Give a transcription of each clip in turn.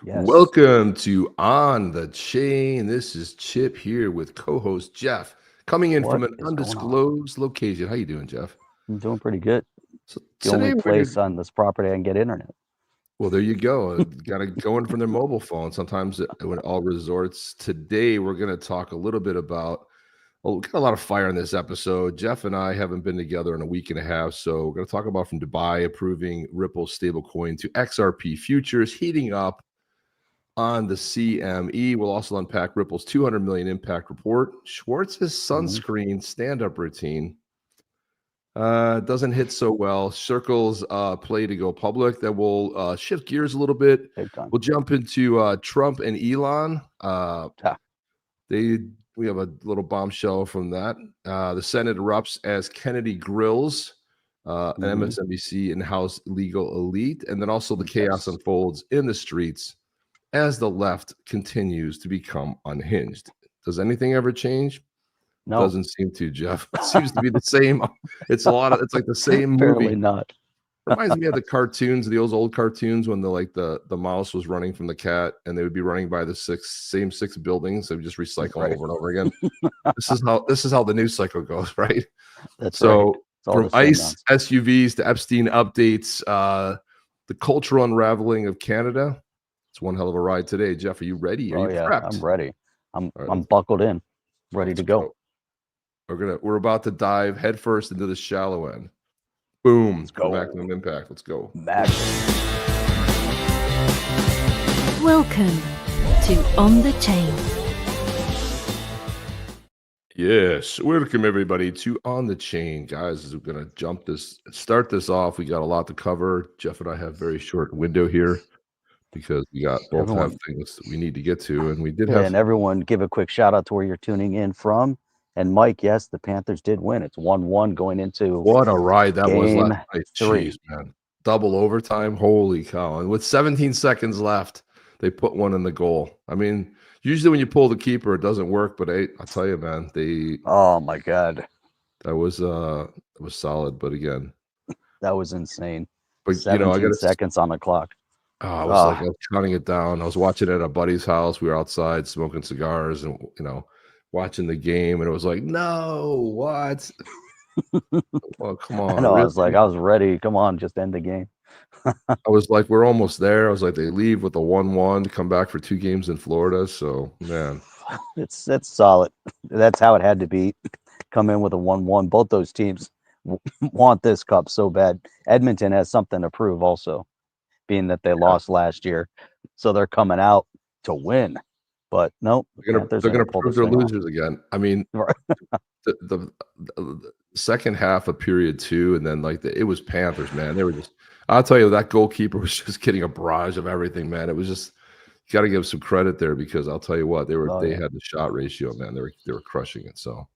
Yes. Welcome to On the Chain. This is Chip here with co-host Jeff, coming in What from an is going on? undisclosed location. How you doing, Jeff? I'm doing pretty good. So The only today place on this property I can get internet. well, there you go. Got to go in from their mobile phone. Sometimes when all resorts. Today we're going to talk a little bit about. Well, we got a lot of fire in this episode. Jeff and I haven't been together in a week and a half, so we're going to talk about from Dubai approving Ripple stablecoin to XRP futures heating up on the CME. We'll also unpack Ripple's 200 million impact report, Schwartz's sunscreen stand-up routine. Doesn't hit so well. Circle's play to go public. Then we'll shift gears a little bit. Big time. We'll jump into Trump and Elon. We have a little bombshell from that. The Senate erupts as Kennedy grills an MSNBC in-house legal elite, and then also the chaos unfolds in the streets as the left continues to become unhinged. Does anything ever change? No. Doesn't seem to, Jeff. It seems to be the same. It's like the same Apparently movie. not. Reminds me of the cartoons, those old cartoons when the mouse was running from the cat, and they would be running by the same six buildings. They would just recycle over and over again. This is how the news cycle goes, right? That's so right. From ICE SUVs to Epstein updates, the cultural unraveling of Canada. It's one hell of a ride today. Jeff, are you ready? Are you prepped? I'm ready. I'm buckled in, ready to go. We're about to dive headfirst into the shallow end. Boom. Let's go. Maximum impact. Let's go. Welcome to On the Chain. Yes, welcome everybody to On the Chain, guys. We're gonna start this off. We got a lot to cover. Jeff and I have a very short window here because we got both have things that we need to get to, and we did have. And everyone, give a quick shout out to where you're tuning in from. And Mike, yes, the Panthers did win. It's 1-1 going into what a ride that was last night. 3. Jeez, man, double overtime. Holy cow! And with 17 seconds left, they put one in the goal. I mean, usually when you pull the keeper, it doesn't work. But I'll tell you, man, oh my God, that was solid. But again, that was insane. But 17 seconds on the clock. I was counting it down. I was watching it at a buddy's house. We were outside smoking cigars and watching the game, and it was like, no, what? Well, come on. I know. Really? I was ready. Come on, just end the game. I was like, we're almost there. I was like, they leave with a 1-1 to come back for 2 games in Florida. So, man, it's solid. That's how it had to be. Come in with a 1-1. Both those teams want this cup so bad. Edmonton has something to prove also, being that they lost last year, so they're coming out to win. But no, they're gonna prove they're losers again. I mean, the second half of period 2, and then it was Panthers, man. They were just. I'll tell you, that goalkeeper was just getting a barrage of everything, man. It was just, you got to give some credit there, because I'll tell you what, they had the shot ratio, man. They were crushing it. So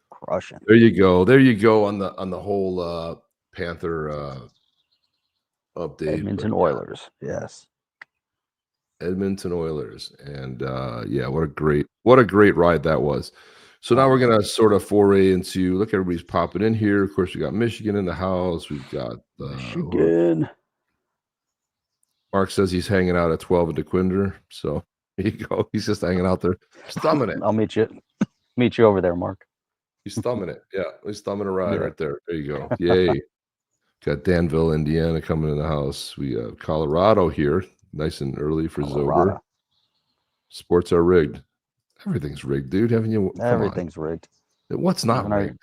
crushing. There you go on the whole Panther update. Edmonton Oilers, yes. Edmonton Oilers, and what a great ride that was. So now we're gonna sort of foray into, look, everybody's popping in here. Of course, we got Michigan in the house. We've got Michigan. Mark says he's hanging out at 12 and DeQuinder. So there you go. He's just hanging out there, thumbing it. I'll meet you over there, Mark. He's thumbing it. Yeah, he's thumbing a ride right there. There you go. Yay. Got Danville, Indiana coming in the house. We have Colorado here, nice and early for Zober. Sports are rigged. Everything's rigged, dude. Haven't you? Everything's rigged. What's not rigged?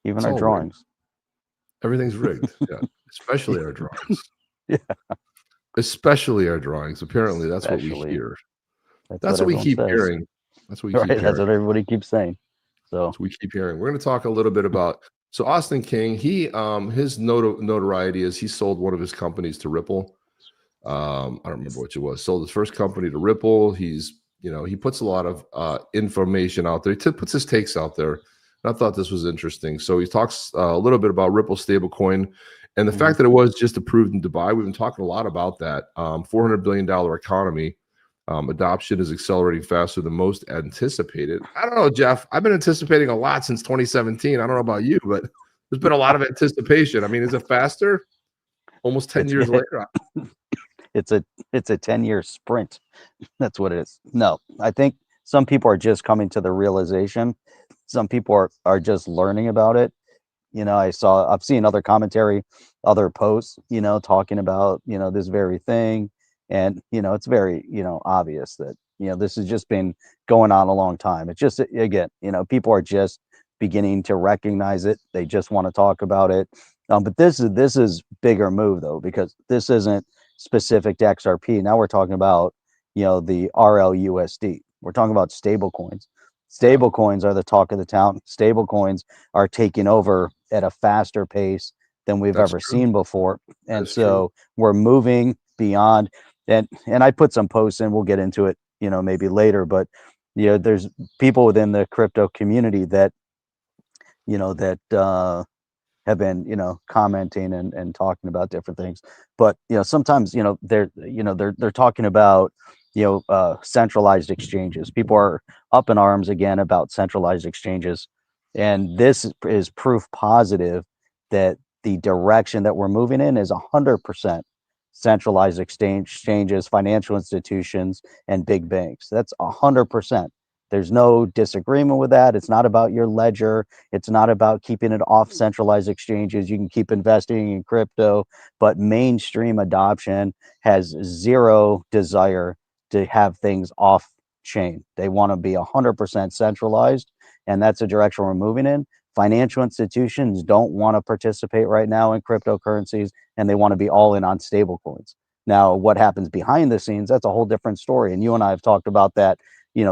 Even our drawings. Rigged. Everything's rigged. Yeah, especially our drawings. Yeah, especially our drawings. Apparently, that's what we hear. That's what we keep hearing. That's what we keep hearing. That's what everybody keeps saying. So we keep hearing. We're going to talk a little bit about. So Austin King, his notoriety is he sold one of his companies to Ripple. I don't remember which it was. Sold his first company to Ripple. He puts a lot of information out there. He puts his takes out there. And I thought this was interesting. So he talks a little bit about Ripple stablecoin and the fact that it was just approved in Dubai. We've been talking a lot about that. $400 billion economy. Adoption is accelerating faster than most anticipated. I don't know, Jeff. I've been anticipating a lot since 2017. I don't know about you, but there's been a lot of anticipation. I mean, is it faster? Almost 10 years later. it's a 10-year sprint. That's what it is. No, I think some people are just coming to the realization. Some people are just learning about it. I've seen other commentary, other posts, talking about, this very thing. And, it's very, obvious that, this has just been going on a long time. It's just, again, people are just beginning to recognize it. They just want to talk about it. But this is bigger move though, because this isn't specific to XRP. Now we're talking about, the RLUSD. We're talking about stable coins. Stable coins are the talk of the town. Stable coins are taking over at a faster pace than we've That's ever true. seen before. And That's so we're moving beyond, and I put some posts in, we'll get into it, maybe later, but there's people within the crypto community that, have been, commenting and talking about different things. But, sometimes, they're talking about, centralized exchanges. People are up in arms again about centralized exchanges. And this is proof positive that the direction that we're moving in is 100% centralized exchanges, financial institutions, and big banks. That's 100%. There's no disagreement with that. It's not about your ledger. It's not about keeping it off centralized exchanges. You can keep investing in crypto, but mainstream adoption has zero desire to have things off chain. They want to be 100% centralized, and that's the direction we're moving in. Financial institutions don't want to participate right now in cryptocurrencies, and they want to be all in on stablecoins. Now, what happens behind the scenes, that's a whole different story. And you and I have talked about that,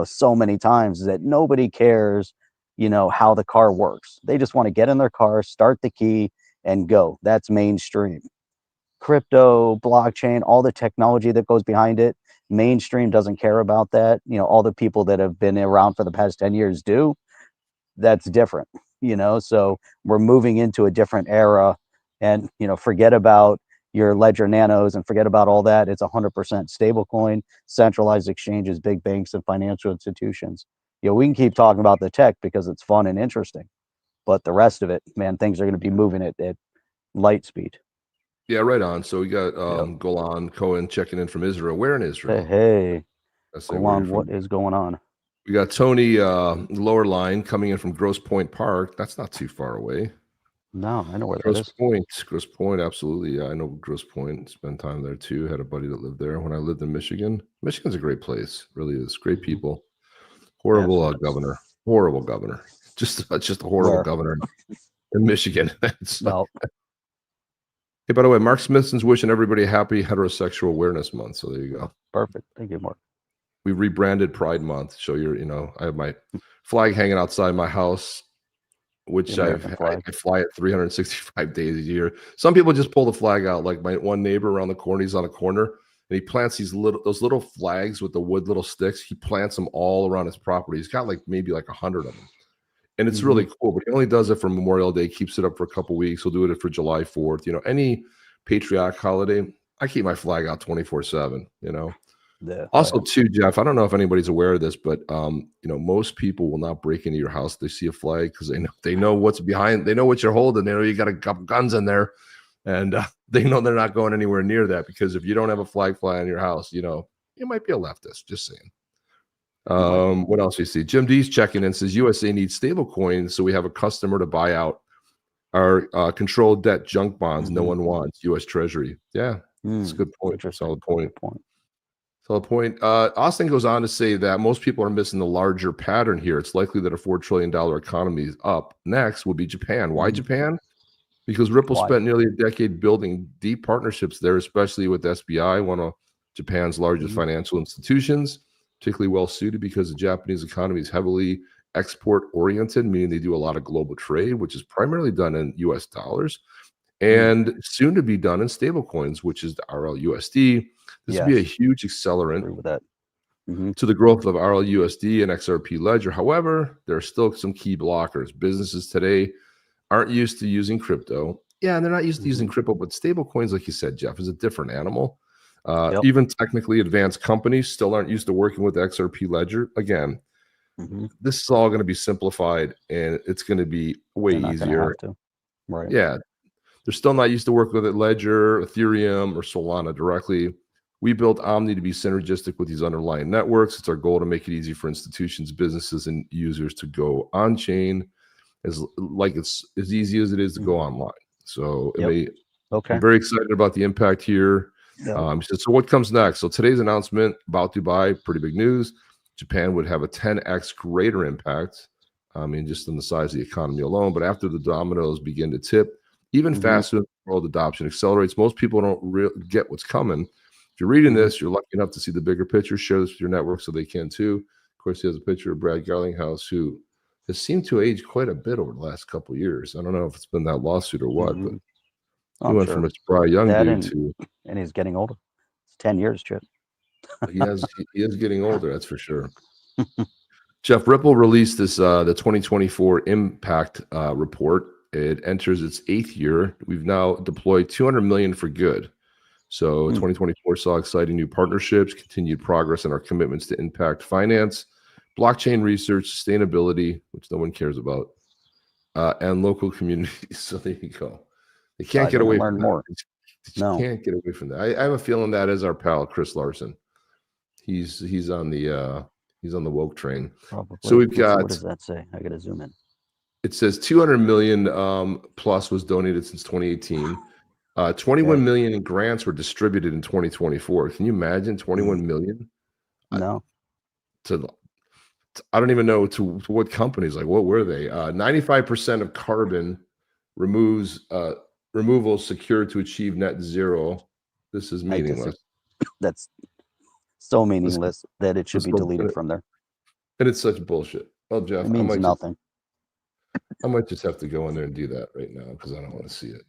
so many times, that nobody cares, how the car works. They just want to get in their car, start the key, and go. That's mainstream. Crypto, blockchain, all the technology that goes behind it, mainstream doesn't care about that. All the people that have been around for the past 10 years do. That's different, so we're moving into a different era. And, forget about your ledger nanos and forget about all that. It's 100% stablecoin, centralized exchanges, big banks, and financial institutions. We can keep talking about the tech because it's fun and interesting, but the rest of it, man, things are going to be moving at light speed. Yeah, right on. So we got Golan Cohen checking in from Israel. Where in Israel? Hey, That's go on. What is going on? We got Tony lower line coming in from Grosse Pointe Park. That's not too far away. No, I know where that is. Grosse Pointe, absolutely. Yeah, I know Grosse Pointe. Spent time there too. Had a buddy that lived there when I lived in Michigan. Michigan's a great place. Really is. Great people. Horrible governor. Horrible governor. Just a horrible governor in Michigan. No. Hey, by the way, Mark Smithson's wishing everybody a happy Heterosexual Awareness Month. So there you go. Perfect. Thank you, Mark. We rebranded Pride Month. So I have my flag hanging outside my house, which I fly it 365 days a year. Some people just pull the flag out. Like my one neighbor around the corner, he's on a corner and he plants those little flags with the wood little sticks. He plants them all around his property. He's got maybe 100 of them. And it's really cool, but he only does it for Memorial Day, keeps it up for a couple weeks. He'll do it for July 4th. Any patriotic holiday, I keep my flag out 24/7, Yeah, also, too, Jeff, I don't know if anybody's aware of this, but most people will not break into your house if they see a flag because they know what's behind. They know what you're holding. They know you got a couple guns in there, and they know they're not going anywhere near that because if you don't have a flag fly in your house, you might be a leftist. Just saying. What else we see? Jim D's checking in, says USA needs stable coins, so we have a customer to buy out our controlled debt junk bonds no one wants. U.S. Treasury. Yeah, that's a good point. Solid point. Solid point. Austin goes on to say that most people are missing the larger pattern here. It's likely that a $4 trillion economy is up. Next will be Japan. Why Japan? Because Ripple spent nearly a decade building deep partnerships there, especially with SBI, one of Japan's largest financial institutions, particularly well suited because the Japanese economy is heavily export oriented, meaning they do a lot of global trade, which is primarily done in US dollars and soon to be done in stable coins, which is the RLUSD. This would be a huge accelerant with that. To the growth of RLUSD and XRP ledger. However, there are still some key blockers. Businesses today aren't used to using crypto. Yeah, and they're not used to using crypto, but stable coins, like you said, Jeff, is a different animal. Even technically advanced companies still aren't used to working with the XRP ledger. Again, this is all going to be simplified and it's going to be way easier. Right. Yeah. They're still not used to work with it, Ledger, Ethereum, or Solana directly. We built Omni to be synergistic with these underlying networks. It's our goal to make it easy for institutions, businesses, and users to go on chain it's as easy as it is to go online. So I'm very excited about the impact here. So what comes next? So today's announcement about Dubai, pretty big news. Japan would have a 10x greater impact. I mean, just in the size of the economy alone. But after the dominoes begin to tip, even faster, world adoption accelerates. Most people don't get what's coming. If you're reading this, you're lucky enough to see the bigger picture. Share this with your network so they can too. Of course, he has a picture of Brad Garlinghouse, who has seemed to age quite a bit over the last couple of years. I don't know if it's been that lawsuit or what, but he went from a spry young dude to, and he's getting older. It's 10 years, Chip. he is getting older, that's for sure. Jeff, Ripple released this the 2024 impact report. It enters its 8th year. We've now deployed 200 million for good. So 2024 saw exciting new partnerships, continued progress in our commitments to impact finance, blockchain research, sustainability, which no one cares about, and local communities. So there you go. They can't get away from that. They can't get away from that. I have a feeling that is our pal Chris Larson. He's on the woke train. Probably. So we've got. What does that say? I got to zoom in. It says 200 million plus was donated since 2018. 21 million in grants were distributed in 2024. Can you imagine 21 million? No. I don't even know to what companies. Like, what were they? 95% of carbon removal secured to achieve net zero. This is meaningless. That's so meaningless that it should be deleted from there. And it's such bullshit. Well, Jeff, it means nothing. I might just have to go in there and do that right now because I don't want to see it.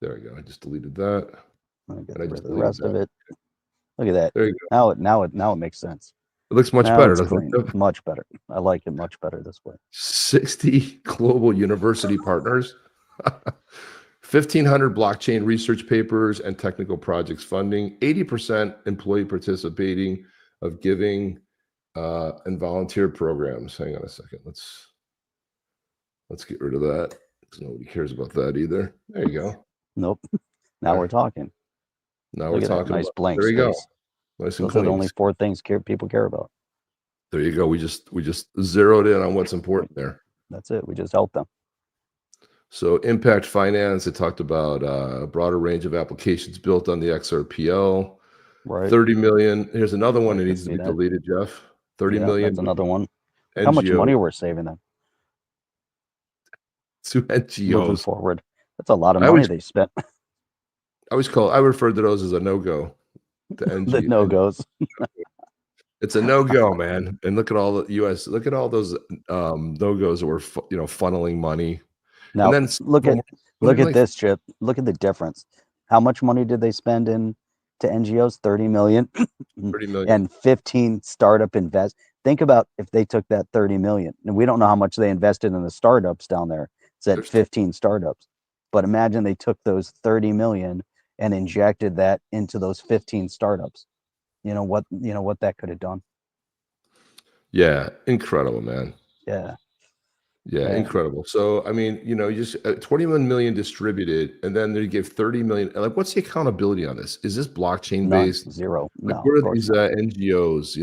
There we go. I just deleted that. And I just the rest of it. Look at that. There you go. Now it makes sense. It looks much better, doesn't it? Much better. I like it much better this way. 60 global university partners, 1,500 blockchain research papers and technical projects funding, 80% employee participating of giving and volunteer programs. Hang on a second. Let's get rid of that because nobody cares about that either. There you go. Nope. Now we're talking. Now we're talking. Nice blank there you space. Go. Nice Those are the only 4 things people care about. There you go. We just zeroed in on what's important there. That's it. We just helped them. So impact finance. It talked about a broader range of applications built on the XRPL. Right. 30 million. Here's another one that needs to be deleted, Jeff. 30 million. That's another one. NGO. How much money we're saving them? To NGOs. Moving forward. That's a lot of money they spent. I refer to those as a no-go. The no-goes. It's a no-go, man. And look at all the US. Look at all those no-goes that were funneling money. Now and then look at this, Chip. Look at the difference. How much money did they spend to NGOs? 30 million. 30 million. And 15 startup invest. Think about if they took that 30 million. And we don't know how much they invested in the startups down there. It's at 15 startups. But imagine they took those 30 million and injected that into those 15 startups. You know what that could have done. Yeah, incredible, man. Yeah, incredible. So I mean, just 21 million distributed, and then they give 30 million. Like, what's the accountability on this? Is this blockchain based? Zero. Like, where are these NGOs?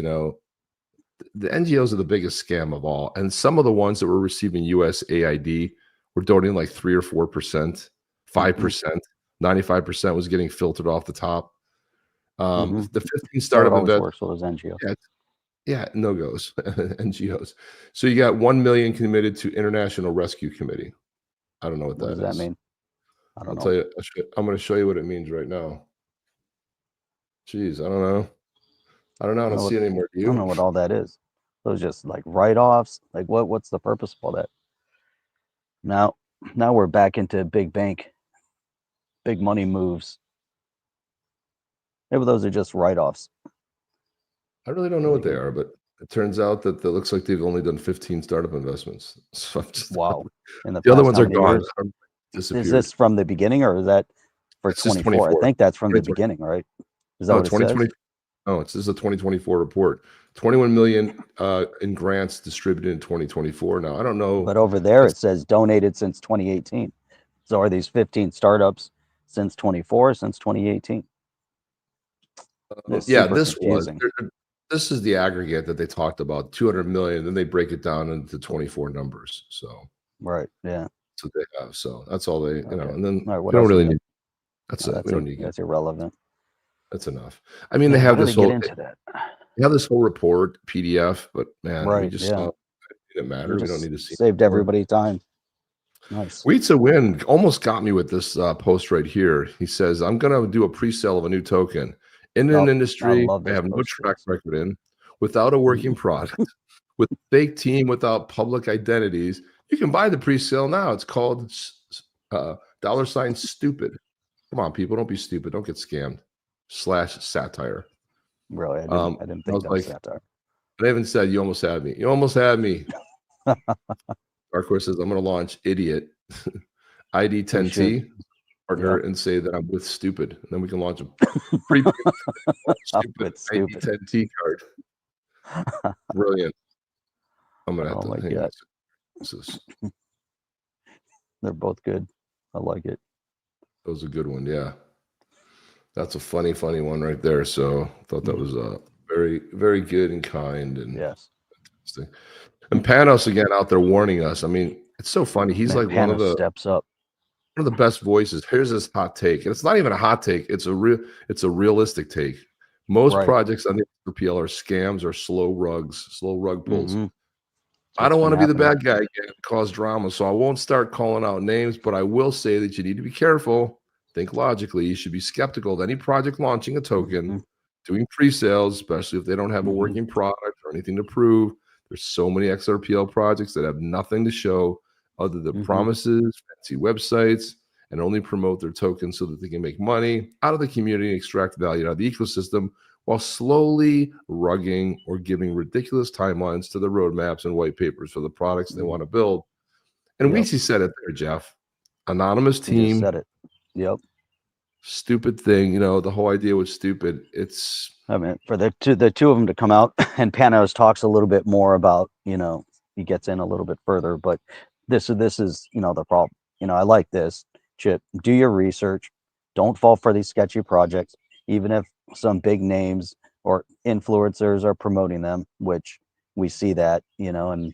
The NGOs are the biggest scam of all, and some of the ones that were receiving USAID were donating like 3 or 4%, 5%. 95% was getting filtered off the top. The 15 startup investors. Those NGOs. Yeah, no goes. NGOs. So you got 1 million committed to International Rescue Committee. I don't know what does that mean. I'll tell you. I'm going to show you what it means right now. Jeez, I don't know. I don't see it anymore. Do you? I don't know what all that is. Those just like write-offs. Like what's the purpose of all that? Now we're back into big money moves. Maybe those are just write-offs. I really don't know what they are, but it turns out that it looks like they've only done 15 startup investments. So wow. And the other ones are gone. Is this from the beginning or is that for 24? I think that's from the beginning, right? Is that what it says? Oh, this is a 2024 report. 21 million in grants distributed in 2024. Now, I don't know. But over there it says donated since 2018. So are these 15 startups since 24, since 2018? It's Yeah, super confusing. this is the aggregate that they talked about, 200 million. Then they break it down into 24 numbers. So Right. Yeah. that's what they have. So that's all they, Okay. and then All right. we What don't else we really got? need. That's Oh, it. We don't need. that's irrelevant. That's enough. I mean, they Yeah. have How do this they get whole into that? they have this whole report PDF, but man, we Right. just Yeah. saw it didn't We matter. We don't just need to see saved it anymore. everybody time. Nice. Weeds a Win almost got me with this post right here. He says, I'm going to do a pre-sale of a new token in an Oh, I industry love I this have no post. track record in, without a working product, with a fake team, without public identities. You can buy the pre-sale now. It's called $stupid. Come on, people, don't be stupid. Don't get scammed. /satire. Really, I I didn't think was that was like, satire. I even said, you almost had me. You almost had me. Dark Horse says, I'm going to launch Idiot ID10T partner and say that I'm with Stupid. And then we can launch a premium Stupid ID10T card. Brilliant. I'm going to have to hang on. They're both good. I like it. That was a good one. Yeah. That's a funny one right there. So I thought that was very, very good and kind. And yes. Interesting. And Panos again out there warning us. I mean, it's so funny. He's like one of the steps up. One of the best voices. Here's his hot take. And it's not even a hot take. It's a realistic take. Most projects on the XRP are scams or slow rug pulls. I don't want to be the bad guy again, cause drama. So I won't start calling out names, but I will say that you need to be careful. Think logically. You should be skeptical of any project launching a token, doing pre-sales, especially if they don't have a working product or anything to prove. There's so many XRPL projects that have nothing to show other than promises, fancy websites, and only promote their tokens so that they can make money out of the community and extract value out of the ecosystem while slowly rugging or giving ridiculous timelines to the roadmaps and white papers for the products they want to build. And Weezy said it there, Jeff. Anonymous team. He just said it. Yep. Stupid thing. You know, the whole idea was stupid. It's, I mean, for the two of them to come out, and Panos talks a little bit more about, you know, he gets in a little bit further, but this is, you know, the problem. You know, I like this. Chip, do your research. Don't fall for these sketchy projects, even if some big names or influencers are promoting them, which we see that, you know, and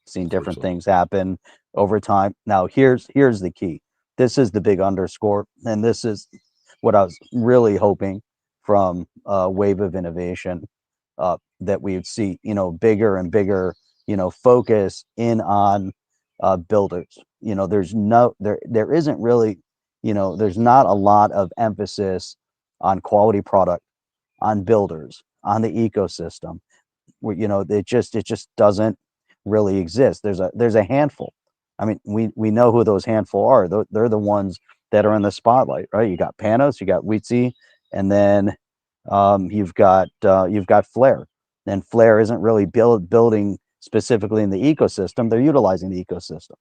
seen different things happen over time. Now, here's the key. This is the big underscore, and this is what I was really hoping from a wave of innovation, that we would see, you know, bigger and bigger, you know, focus in on builders. You know, there isn't really, you know, there's not a lot of emphasis on quality product, on builders, on the ecosystem. Where, you know, it just doesn't really exist. There's a handful. I mean, we know who those handful are. They're the ones that are in the spotlight, right? You got Panos, you got Weezy, and then you've got Flare. And Flare isn't really building specifically in the ecosystem. They're utilizing the ecosystem,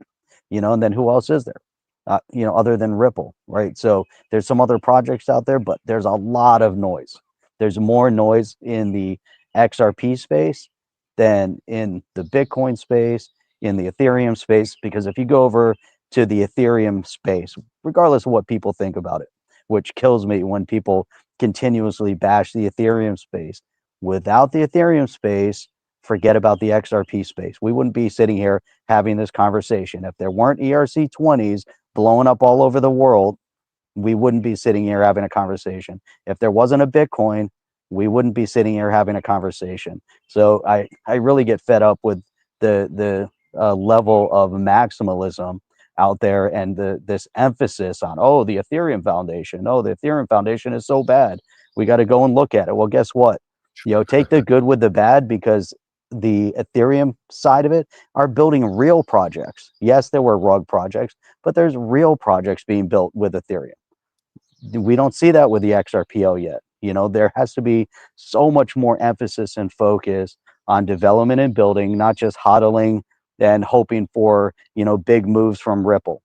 you know. And then who else is there? You know, other than Ripple, right? So there's some other projects out there, but there's a lot of noise. There's more noise in the XRP space than in the Bitcoin space, in the Ethereum space, because if you go over to the Ethereum space, regardless of what people think about it, which kills me when people continuously bash the Ethereum space. Without the Ethereum space, forget about the XRP space. We wouldn't be sitting here having this conversation. If there weren't ERC20s blowing up all over the world, we wouldn't be sitting here having a conversation. If there wasn't a Bitcoin, we wouldn't be sitting here having a conversation. So I really get fed up with the level of maximalism out there, and this emphasis on, oh, the Ethereum Foundation. Oh, the Ethereum Foundation is so bad. We got to go and look at it. Well, guess what? You know, take the good with the bad, because the Ethereum side of it are building real projects. Yes, there were rug projects, but there's real projects being built with Ethereum. We don't see that with the XRPO yet. You know, there has to be so much more emphasis and focus on development and building, not just hodling and hoping for, you know, big moves from Ripple.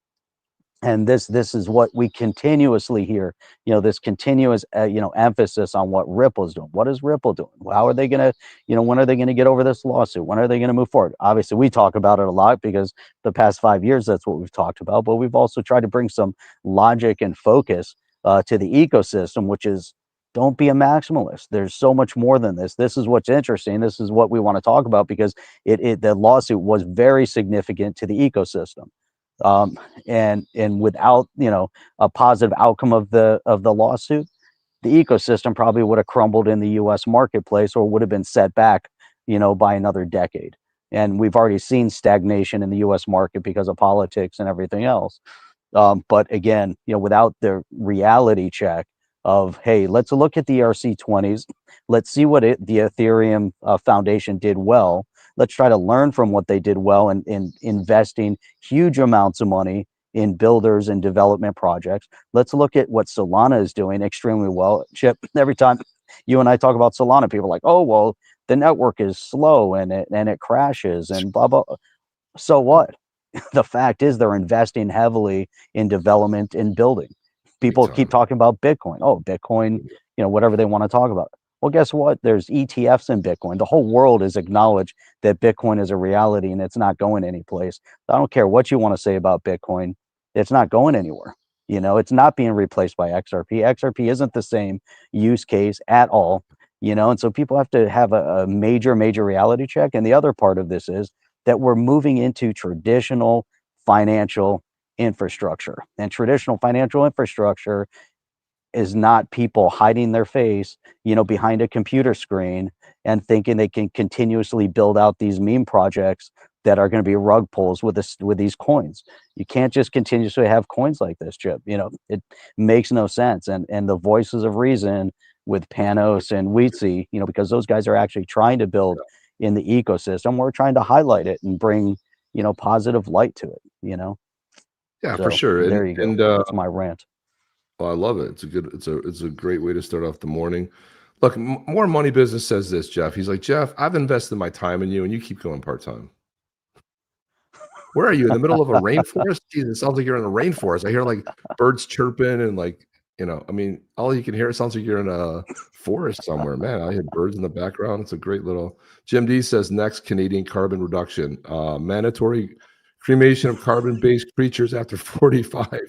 And this is what we continuously hear, you know, this continuous, you know, emphasis on what Ripple's doing. What is Ripple doing? How are they going to, you know, when are they going to get over this lawsuit? When are they going to move forward? Obviously, we talk about it a lot because the past 5 years, that's what we've talked about. But we've also tried to bring some logic and focus to the ecosystem, which is Don't be a maximalist. There's so much more than this. This is what's interesting. This is what we want to talk about, because the lawsuit was very significant to the ecosystem. And without, a positive outcome of the lawsuit, the ecosystem probably would have crumbled in the US marketplace, or would have been set back, by another decade. And we've already seen stagnation in the US market because of politics and everything else. But again, without the reality check of, hey, let's look at the ERC-20s. Let's see what the Ethereum Foundation did well. Let's try to learn from what they did well, and in investing huge amounts of money in builders and development projects. Let's look at what Solana is doing extremely well. Chip, every time you and I talk about Solana, people are like, oh, well, the network is slow and it crashes and blah, blah. So what? The fact is, they're investing heavily in development and building. People keep talking about Bitcoin. Oh, Bitcoin, whatever they want to talk about. Well, guess what? There's ETFs in Bitcoin. The whole world has acknowledged that Bitcoin is a reality and it's not going anyplace. I don't care what you want to say about Bitcoin. It's not going anywhere. It's not being replaced by XRP. XRP isn't the same use case at all. And so people have to have a major reality check. And the other part of this is that we're moving into traditional financial infrastructure. And traditional financial infrastructure is not people hiding their face, behind a computer screen and thinking they can continuously build out these meme projects that are going to be rug pulls with these coins. You can't just continuously have coins like this, Chip. It makes no sense. And the voices of reason with Panos and Weezy, because those guys are actually trying to build in the ecosystem. We're trying to highlight it and bring, positive light to it, Yeah, So, for sure. there you go. And That's my rant. well, I love it. It's a great way to start off the morning. Look, More Money Business says this, Jeff. He's like, Jeff, I've invested my time in you, and you keep going part-time. Where are you? In the middle of a rainforest? Jesus, it sounds like you're in a rainforest. I hear like birds chirping and like, all you can hear, it sounds like you're in a forest somewhere. Man, I hear birds in the background. It's a great little. Jim D says, next, Canadian carbon reduction. Mandatory cremation of carbon-based creatures after 45.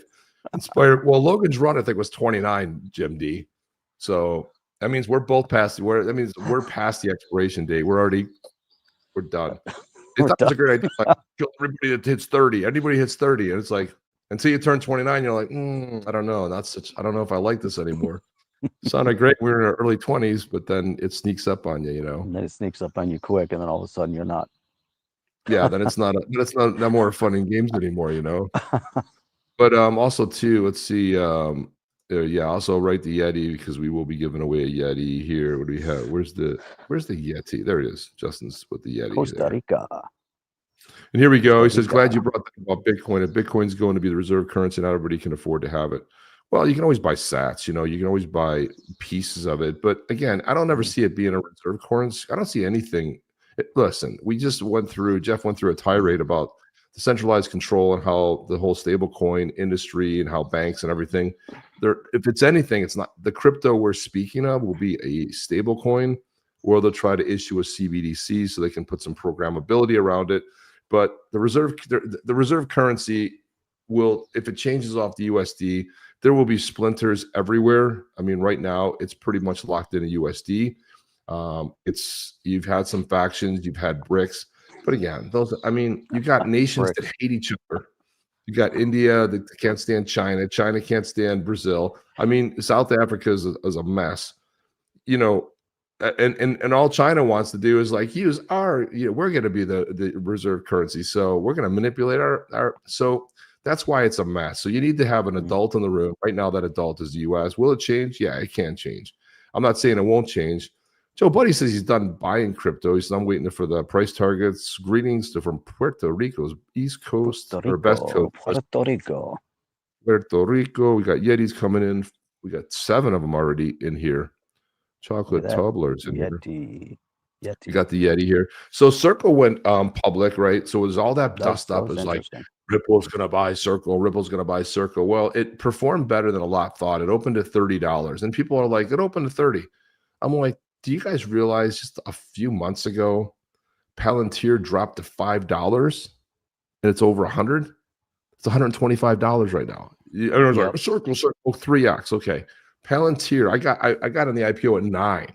Inspired. Well, Logan's Run, I think, was 29, Jim D. So that means we're both past. That means we're past the expiration date. We're done. It's a great idea. Like, kill everybody that hits 30. Anybody hits 30, and it's like, until you turn 29, you're like, I don't know. I don't know if I like this anymore. Sounded great. We were in our early 20s, but then it sneaks up on you, And then it sneaks up on you quick, and then all of a sudden you're not. Yeah, then it's not more fun in games anymore, But also too, let's see. Also write the Yeti, because we will be giving away a Yeti here. What do we have? Where's the Yeti? There it is. Justin's with the Yeti. Costa Rica. And here we go. He says, glad you brought that about Bitcoin. If Bitcoin's going to be the reserve currency, not everybody can afford to have it. Well, you can always buy sats, you can always buy pieces of it. But again, I don't ever see it being a reserve currency. I don't see anything. Listen, Jeff went through a tirade about the centralized control and how the whole stablecoin industry and how banks and everything, if it's anything, it's not the crypto we're speaking of will be a stablecoin, or they'll try to issue a CBDC so they can put some programmability around it. But the reserve currency will, if it changes off the USD, there will be splinters everywhere. I mean, right now it's pretty much locked in a USD. You've had some factions, you've had BRICS, but again, you got nations that hate each other. You got India that can't stand China. China can't stand Brazil. South Africa is a mess, and all China wants to do is like use our, we're going to be the reserve currency. So we're going to manipulate so that's why it's a mess. So you need to have an adult in the room. Right now, that adult is the US. Will it change? Yeah, it can change. I'm not saying it won't change. Joe Buddy says he's done buying crypto. He says, I'm waiting for the price targets. Greetings from Puerto Rico's East Coast or Best Coast. Puerto Rico. Puerto Rico. We got Yetis coming in. We got 7 of them already in here. Chocolate tumblers in Yeti. You got the Yeti here. So Circle went public, right? So it was all that dust up. It was like Ripple's going to buy Circle. Ripple's going to buy Circle. Well, it performed better than a lot thought. It opened at $30. And people are like, it opened at 30. I'm like, do you guys realize just a few months ago, Palantir dropped to $5 and it's over 100? It's $125 right now. Everyone's like, Circle, 3x. Okay. Palantir, I got in the IPO at 9.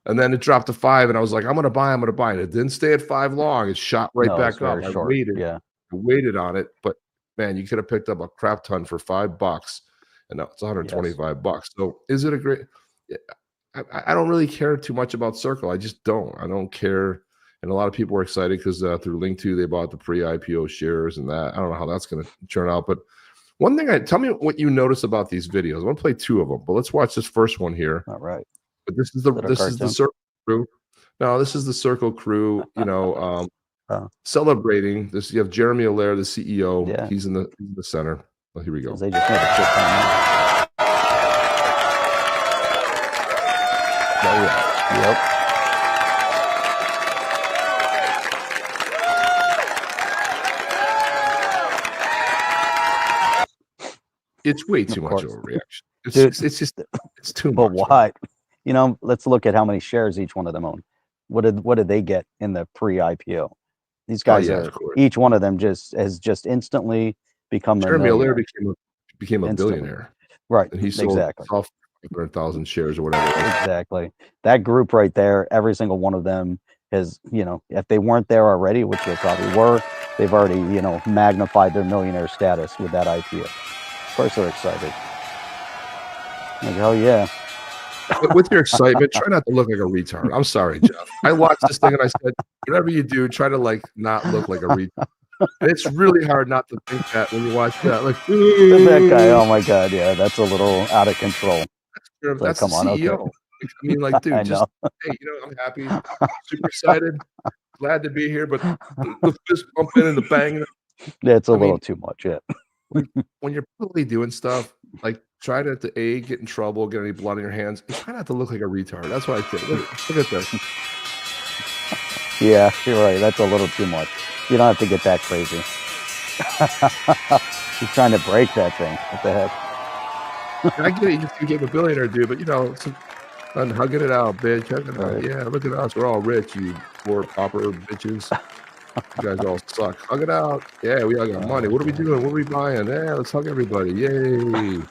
And then it dropped to 5, and I was like, I'm gonna buy. And it didn't stay at 5 long. It shot right No, it's back up. very I short. waited. Yeah. I waited on it, but man, you could have picked up a crap ton for $5, and now it's $125. So is it a great? I don't really care too much about Circle. I just don't. I don't care. And a lot of people are excited because through Link2 they bought the pre-IPO shares and that. I don't know how that's going to turn out. But one thing, tell me what you notice about these videos. I want to play 2 of them, but let's watch this first one here. All right. But this is the Circle crew. No, this is the Circle crew. You know, celebrating this. You have Jeremy Allaire, the CEO. Yeah. He's in the center. Well, here we go. They just need a shit ton. Oh, yeah. Yep. It's way too much overreaction. It's too But much. why? You know, let's look at how many shares each one of them own. What did they get in the pre-IPO? These guys are, each one of them has instantly become Jeremy Allaire became a billionaire. Right. And he sold 500,000 shares or whatever. Exactly. That group right there, every single one of them has, you know, if they weren't there already, which they probably were, they've already, you know, magnified their millionaire status with that IPO. Of course they're excited. Like, oh yeah. But with your excitement, try not to look like a retard. I'm sorry, Jeff. I watched this thing and I said, whatever you do, try to like not look like a retard. And it's really hard not to think that when you watch that. Like that guy, oh my god, yeah, that's a little out of control. That's the CEO. Okay. I mean, like, dude, just hey, you know, I'm happy, super excited, glad to be here, but the fist pumping and the banging. That's a little too much, yeah. When you're really doing stuff, like try to get in trouble, get any blood on your hands, and try not to look like a retard. That's what I think. Look at this. Yeah, you're right. That's a little too much. You don't have to get that crazy. He's trying to break that thing. What the heck? I get it. You became a billionaire, dude, but you know, I'm hugging it out, bitch. Right. Yeah, look at us. We're all rich, you poor pauper bitches. You guys all suck. Hug it out. Yeah, we all got money. What are we doing? What are we buying? Yeah, let's hug everybody. Yay.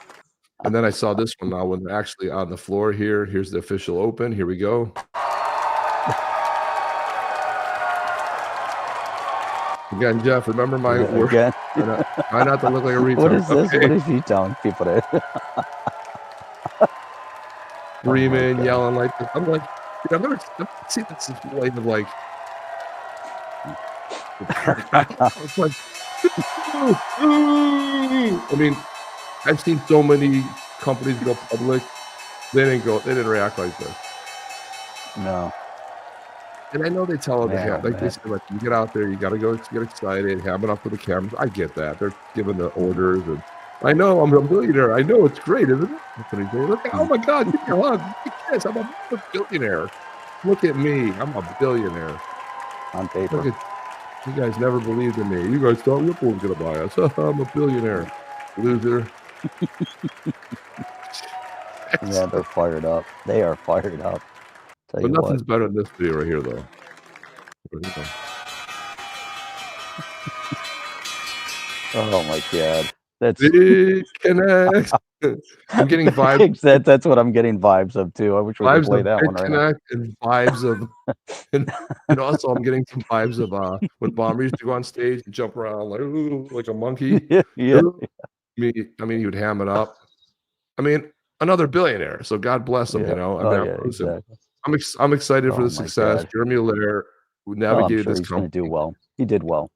And then I saw this one now when they're actually on the floor here. Here's the official open. Here we go. Again, Jeff, remember my word. Again? Try not to look like a retard. What is this? Okay. What is he telling people to? Screaming, yelling like this. I'm like, dude, I've never seen this display of like. It's like, I mean, I've seen so many companies go public. They didn't react like this. No. And I know they tell them, they say, like, you get out there, you got to go get excited, have it up for the cameras. I get that. They're giving the orders. And I know I'm a billionaire. I know it's great, isn't it? That's what he's saying. Look, oh my God, give me a hug. Yes, I'm a billionaire. Look at me. I'm a billionaire. On paper. You guys never believed in me. You guys thought Ripple was going to buy us. I'm a billionaire. Loser. Yeah, they're fired up. They are fired up. But nothing's better than this video right here, though. Oh my God. That's big connect. I'm getting vibes. That's what I'm getting vibes of too. I wish we could play that one right now. And vibes of, and also I'm getting some vibes of when Bomber used to go on stage and jump around like ooh, like a monkey. Yeah. I mean, he would ham it up. I mean, another billionaire. So God bless him. You know. I mean, exactly. I'm excited for the success. Jeremy Allaire, who navigated this company. He's going to do well. He did well.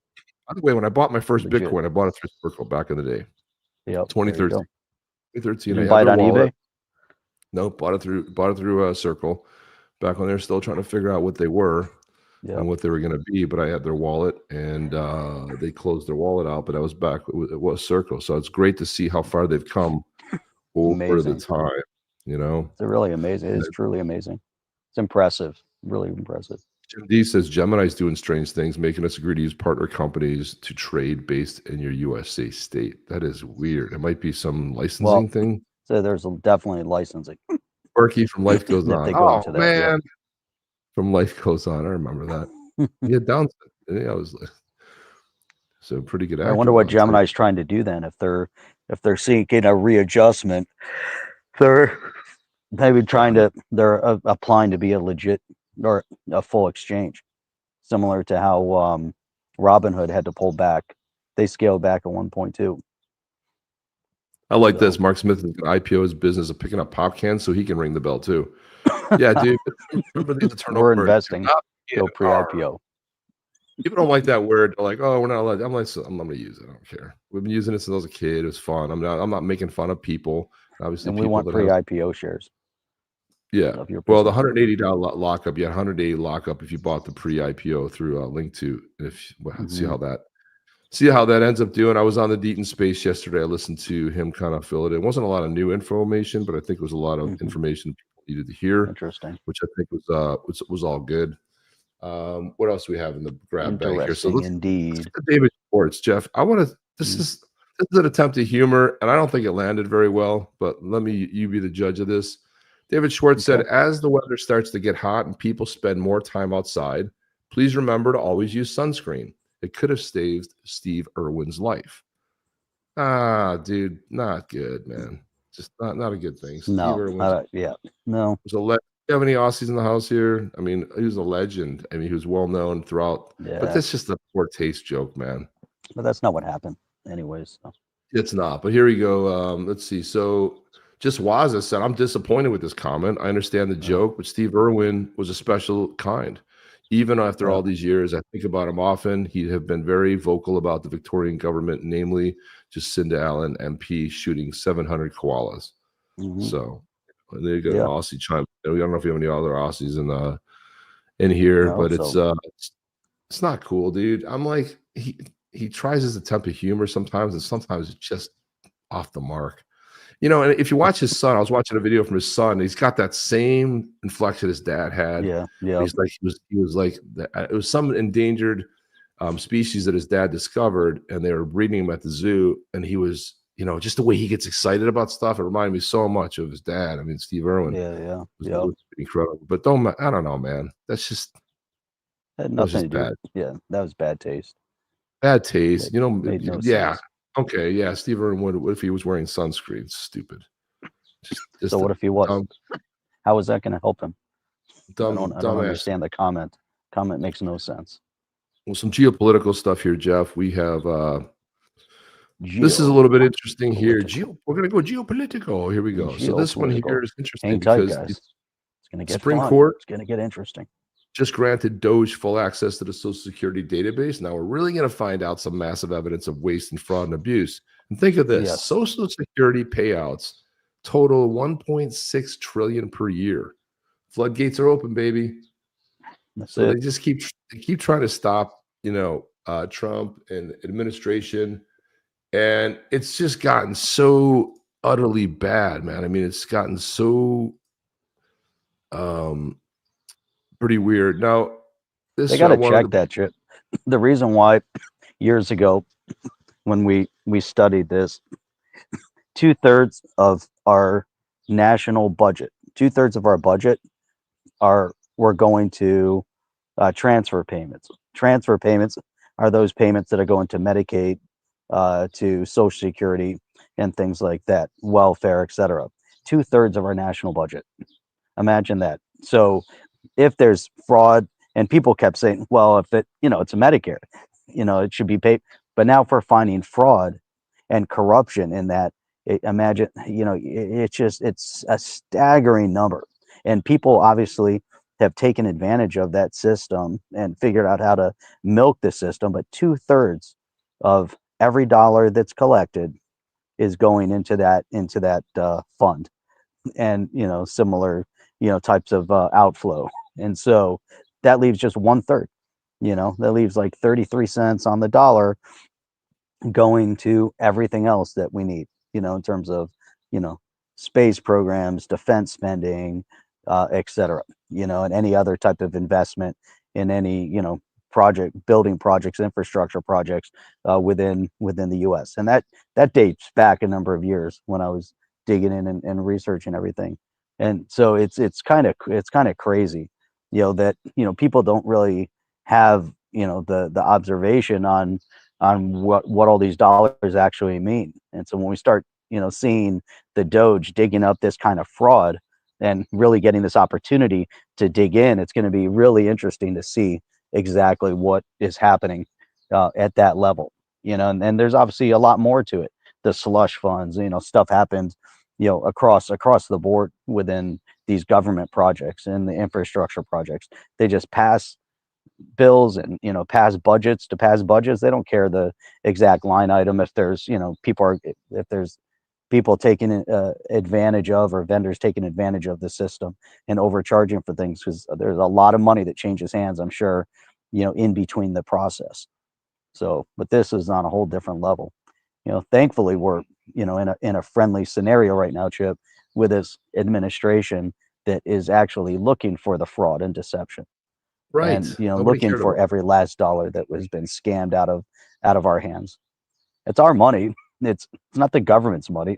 By the way, when I bought my first Bitcoin, I bought it through Circle back in the day. Yep. 2013. 2013. You buy it on eBay? No, bought it through Circle. Back when they were still trying to figure out what they were and what they were going to be. But I had their wallet, and they closed their wallet out. But I was back. It was Circle, so it's great to see how far they've come over the time. You know, it's really amazing. It is truly amazing. It's impressive. Really impressive. Jim D says Gemini's doing strange things, making us agree to use partner companies to trade based in your USA state. That is weird. It might be some licensing thing. So there's definitely licensing. Berkey from Life Goes On. Oh that, man, from Life Goes On. I remember that. Yeah, Down. Yeah, I was like, so pretty good. I wonder what Gemini's trying to do then. If they're seeking a readjustment, they're maybe they're applying to be a legit or a full exchange, similar to how Robinhood had to pull back. They scaled back at 1.2. I like So. this. Mark Smith is going to IPO his business of picking up pop cans so he can ring the bell too. Yeah, dude. We're investing. Go pre-IPO. People don't like that word. They're like, oh, we're not allowed. I'm going to use it. I don't care. We've been using it since I was a kid. It was fun. I'm not making fun of people. Obviously, and we want pre-IPO shares. Yeah. Well, the $180 lockup, you had 180 lockup if you bought the pre-IPO through Link to. See how that ends up doing. I was on the Deaton space yesterday. I listened to him kind of fill it in. It wasn't a lot of new information, but I think it was a lot of information people needed to hear. Interesting. Which I think was all good. What else do we have in the grab bag here? So let's David Schwartz, Jeff. This is an attempt at humor, and I don't think it landed very well, but you be the judge of this. David Schwartz said, as the weather starts to get hot and people spend more time outside, please remember to always use sunscreen. It could have saved Steve Irwin's life. Dude, not good, man. Just not a good thing. Steve Irwin. No. Do you have any Aussies in the house here? I mean, he was a legend. I mean, he was well known throughout. Yeah. But that's just a poor taste joke, man. But that's not what happened, anyways. So. It's not. But here we go. Let's see. So, just Waza said, I'm disappointed with this comment. I understand the joke, but Steve Irwin was a special kind. Even after all these years, I think about him often. He'd have been very vocal about the Victorian government, namely Jacinda Allen MP shooting 700 koalas. So there you go, Aussie chime. I don't know if you have any other Aussies in here, but it's not cool, dude. I'm like, he tries his attempt at humor sometimes, and sometimes it's just off the mark. You know, and if you watch his son, I was watching a video from his son. He's got that same inflection his dad had. Yeah. He's like he was like it was some endangered species that his dad discovered, and they were breeding him at the zoo. And he was, you know, just the way he gets excited about stuff. It reminded me so much of his dad. I mean, Steve Irwin. Yeah. Incredible. But I don't know, man. That's just had nothing to do with, that was bad taste. Bad taste. You know, no sense. Okay, yeah, Steve Irwin would. What if he was wearing sunscreen? Stupid. Just so what if he was? How is that going to help him? I don't understand the comment. Comment makes no sense. Well, some geopolitical stuff here, Jeff. We have this is a little bit interesting here. We're going to go geopolitical. Here we go. So this one here is interesting because it's going to get Supreme fun. Court. It's going to get interesting. Just granted DOGE full access to the Social Security database. Now we're really going to find out some massive evidence of waste and fraud and abuse. And think of this: Social Security payouts total $1.6 trillion per year. Floodgates are open, baby. They just keep trying to stop, Trump and administration, and it's just gotten so utterly bad, man. I mean, it's gotten so pretty weird. Now, they got to check that shit. The reason why years ago, when we studied this, 2/3 of our national budget, 2/3 of our budget we're going to transfer payments. Transfer payments are those payments that are going to Medicaid, to Social Security, and things like that, welfare, etc. 2/3 of our national budget. Imagine that. So if there's fraud, and people kept saying, well, if it's a Medicare, it should be paid. But now if we're finding fraud and corruption in that, imagine, it's a staggering number. And people obviously have taken advantage of that system and figured out how to milk the system. But 2/3 of every dollar that's collected is going into that fund, and similar types of outflow. And so that leaves just 1/3. That leaves like 33 cents on the dollar going to everything else that we need, in terms of space programs, defense spending, etc. And any other type of investment in any building projects, infrastructure projects within the U.S. And that dates back a number of years when I was digging in and researching everything. And so it's kind of crazy, that people don't really have the observation on what all these dollars actually mean. And so when we start seeing the DOGE digging up this kind of fraud and really getting this opportunity to dig in, it's going to be really interesting to see exactly what is happening at that level. And there's obviously a lot more to it. The slush funds, stuff happens, across the board within these government projects and the infrastructure projects. They just pass bills and pass budgets to pass budgets. They don't care the exact line item if there's if there's people taking advantage of, or vendors taking advantage of the system and overcharging for things, because there's a lot of money that changes hands, I'm sure, in between the process. So, but this is on a whole different level. Thankfully we're in a friendly scenario right now, Chip, with this administration that is actually looking for the fraud and deception. Right. And looking for every last dollar that was been scammed out of our hands. It's our money. It's not the government's money.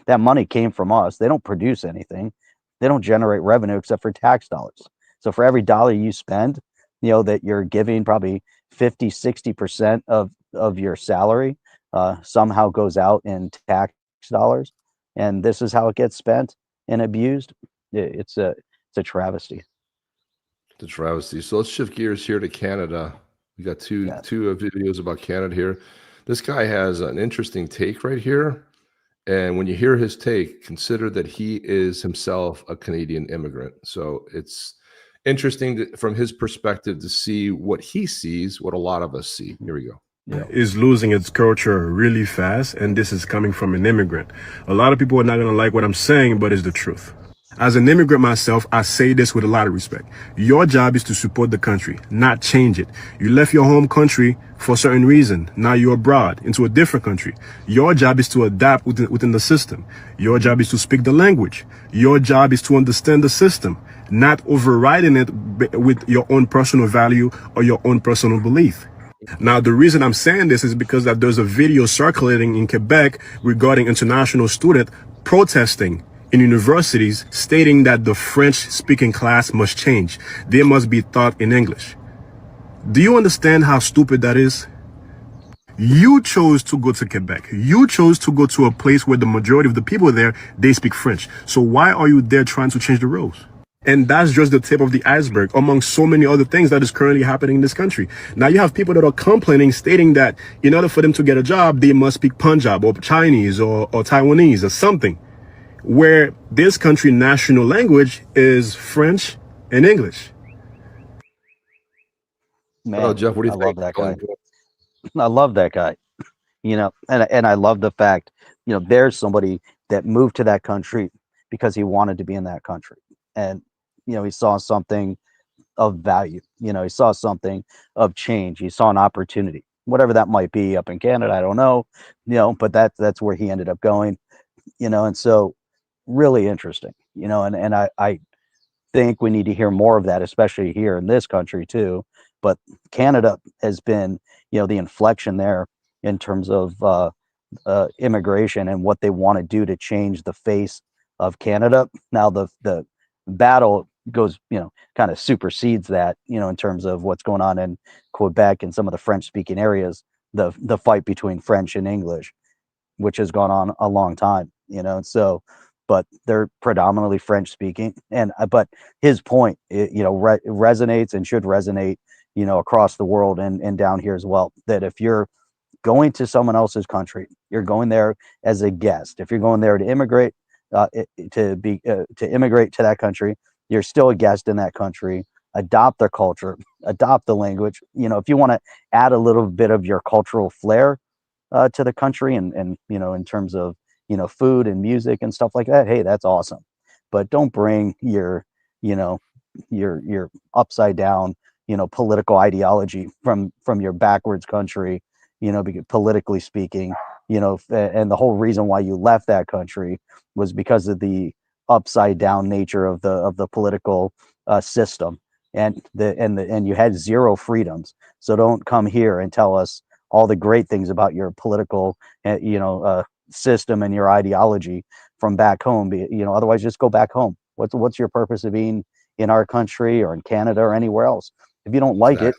That money came from us. They don't produce anything. They don't generate revenue except for tax dollars. So for every dollar you spend, that you're giving, probably 50-60% of your salary somehow goes out in tax dollars, and this is how it gets spent and abused. It's a travesty. The travesty. So let's shift gears here to Canada. We got two videos about Canada here. This guy has an interesting take right here. And when you hear his take, consider that he is himself a Canadian immigrant. So it's interesting from his perspective to see what he sees, what a lot of us see. Here we go. Is losing its culture really fast, and this is coming from an immigrant. A lot of people are not going to like what I'm saying, but it's the truth. As an immigrant myself, I say this with a lot of respect. Your job is to support the country, not change it. You left your home country for a certain reason. Now you're abroad into a different country. Your job is to adapt within the system. Your job is to speak the language. Your job is to understand the system, not overriding it with your own personal value or your own personal belief. Now, the reason I'm saying this is because that there's a video circulating in Quebec regarding international students protesting in universities, stating that the French-speaking class must change. They must be taught in English. Do you understand how stupid that is? You chose to go to Quebec. You chose to go to a place where the majority of the people there, they speak French. So why are you there trying to change the rules? And that's just the tip of the iceberg among so many other things that is currently happening in this country. Now you have people that are complaining, stating that in order for them to get a job, they must speak Punjab or Chinese or Taiwanese or something, where this country national language is French and English. Man, Jeff, what do you think? Love that guy. I love that guy. And I love the fact, there's somebody that moved to that country because he wanted to be in that country. And, he saw something of value, he saw something of change. He saw an opportunity, whatever that might be up in Canada. I don't know, but that's where he ended up going, and so really interesting, and I think we need to hear more of that, especially here in this country too. But Canada has been, the inflection there in terms of immigration and what they want to do to change the face of Canada. Now the battle goes, kind of supersedes that, in terms of what's going on in Quebec and some of the French speaking areas, the fight between French and English, which has gone on a long time, and so, but they're predominantly French speaking. And but his point, resonates and should resonate, across the world and down here as well, that if you're going to someone else's country, you're going there as a guest. If you're going there to immigrate, to immigrate to that country, you're still a guest in that country. Adopt their culture, adopt the language. If you want to add a little bit of your cultural flair to the country, and in terms of food and music and stuff like that, hey, that's awesome. But don't bring your upside down political ideology from your backwards country, politically speaking, and the whole reason why you left that country was because of the upside down nature of the political system, and you had zero freedoms. So don't come here and tell us all the great things about your political system and your ideology from back home. Otherwise just go back home. What's your purpose of being in our country or in Canada or anywhere else? If you don't like it,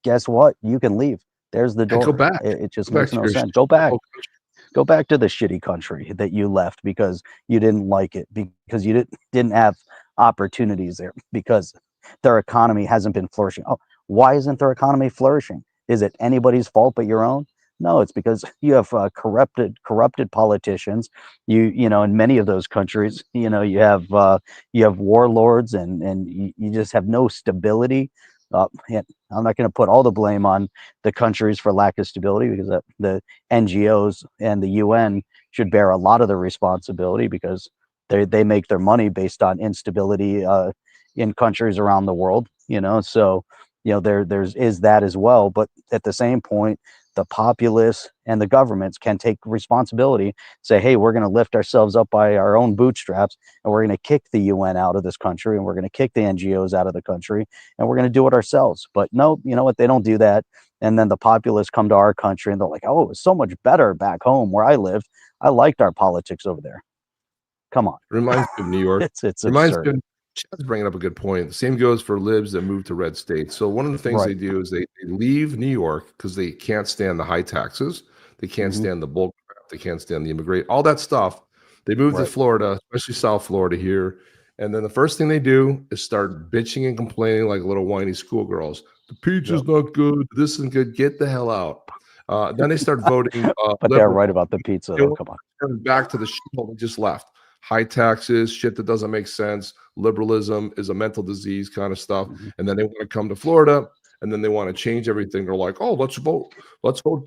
guess what? You can leave. There's the door. Go back. It just Go makes back no sense. Go back. Go back to the shitty country that you left because you didn't like it, because you didn't have opportunities there, because their economy hasn't been flourishing. Oh, why isn't their economy flourishing? Is it anybody's fault but your own? No, it's because you have corrupted politicians. You know, in many of those countries, you know, you have warlords, and you just have no stability. And I'm not going to put all the blame on the countries for lack of stability, because the NGOs and the UN should bear a lot of the responsibility, because they make their money based on instability in countries around the world. You know, so you know there's that as well. But at the same point, the populace and the governments can take responsibility, say, hey, we're going to lift ourselves up by our own bootstraps, and we're going to kick the UN out of this country, and we're going to kick the NGOs out of the country, and we're going to do it ourselves. But no, you know what? They don't do that. And then the populace come to our country and they're like, oh, it was so much better back home where I lived. I liked our politics over there. Come on. Reminds me of New York. It's Reminds absurd. me. Chad's bringing up a good point. The same goes for libs that move to red states. So one of the things they do is they leave New York because they can't stand the high taxes. They can't stand the bull crap. They can't stand the immigrant, all that stuff. They move to Florida, especially South Florida here. And then the first thing they do is start bitching and complaining like little whiny schoolgirls. The pizza's not good. This isn't good. Get the hell out. Then they start voting. But they're right about the pizza, though. Come on. Back to the shithole they just left. High taxes, shit that doesn't make sense. Liberalism is a mental disease kind of stuff. And then they want to come to Florida, and then they want to change everything. They're like, oh, let's vote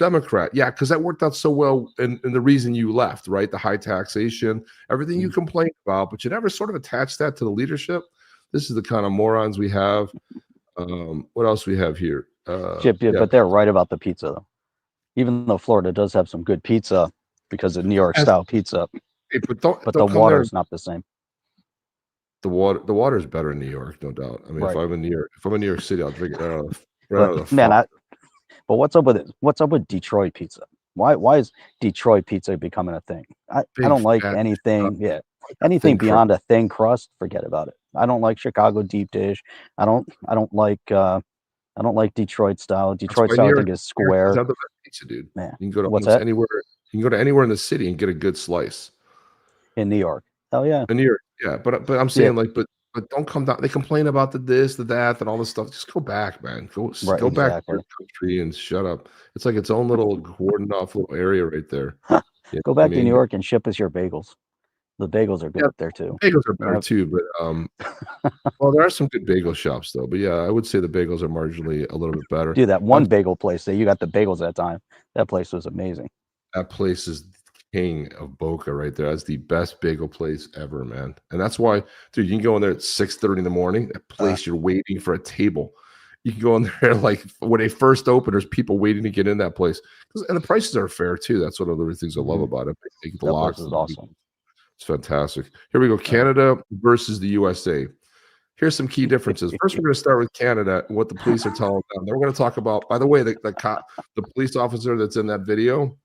Democrat. Yeah, because that worked out so well in the reason you left, right? The high taxation, everything you complain about, but you never sort of attach that to the leadership. This is the kind of morons we have. What else we have here? Chip, but they're right about the pizza, though. Even though Florida does have some good pizza because of New York style pizza. But the water is not the same. The water is better in New York, no doubt. I mean, if I'm in New York City, I'll drink it right out of the but what's up with it? What's up with Detroit pizza? Why is Detroit pizza becoming a thing? I don't like anything. Anything beyond a thin crust, forget about it. I don't like Chicago deep dish. I don't like Detroit style. Detroit style, I think, is square. It's not the best pizza, dude. Man, you can go to anywhere. You can go to anywhere in the city and get a good slice. In New York, hell yeah. In New York, yeah. But I'm saying but don't come down. They complain about the this, the that, and all this stuff. Just go back, man. Go back to your country and shut up. It's like its own little cordoned off little area right there. Go back to New York and ship us your bagels. The bagels are good up there too. Bagels are better too, but well, there are some good bagel shops though. But yeah, I would say the bagels are marginally a little bit better. Dude, that one bagel place that you got the bagels that time, that place was amazing. That place is king of Boca right there. That's the best bagel place ever, man. And that's why, dude, you can go in there at 6:30 in the morning. That place, you're waiting for a table. You can go in there like when they first open, there's people waiting to get in that place. And the prices are fair too. That's one of the things I love about it. They get the locks. Is awesome. It's fantastic. Here we go. Canada versus the USA. Here's some key differences. First, we're going to start with Canada and what the police are telling them. Then we're going to talk about, by the way, the police officer that's in that video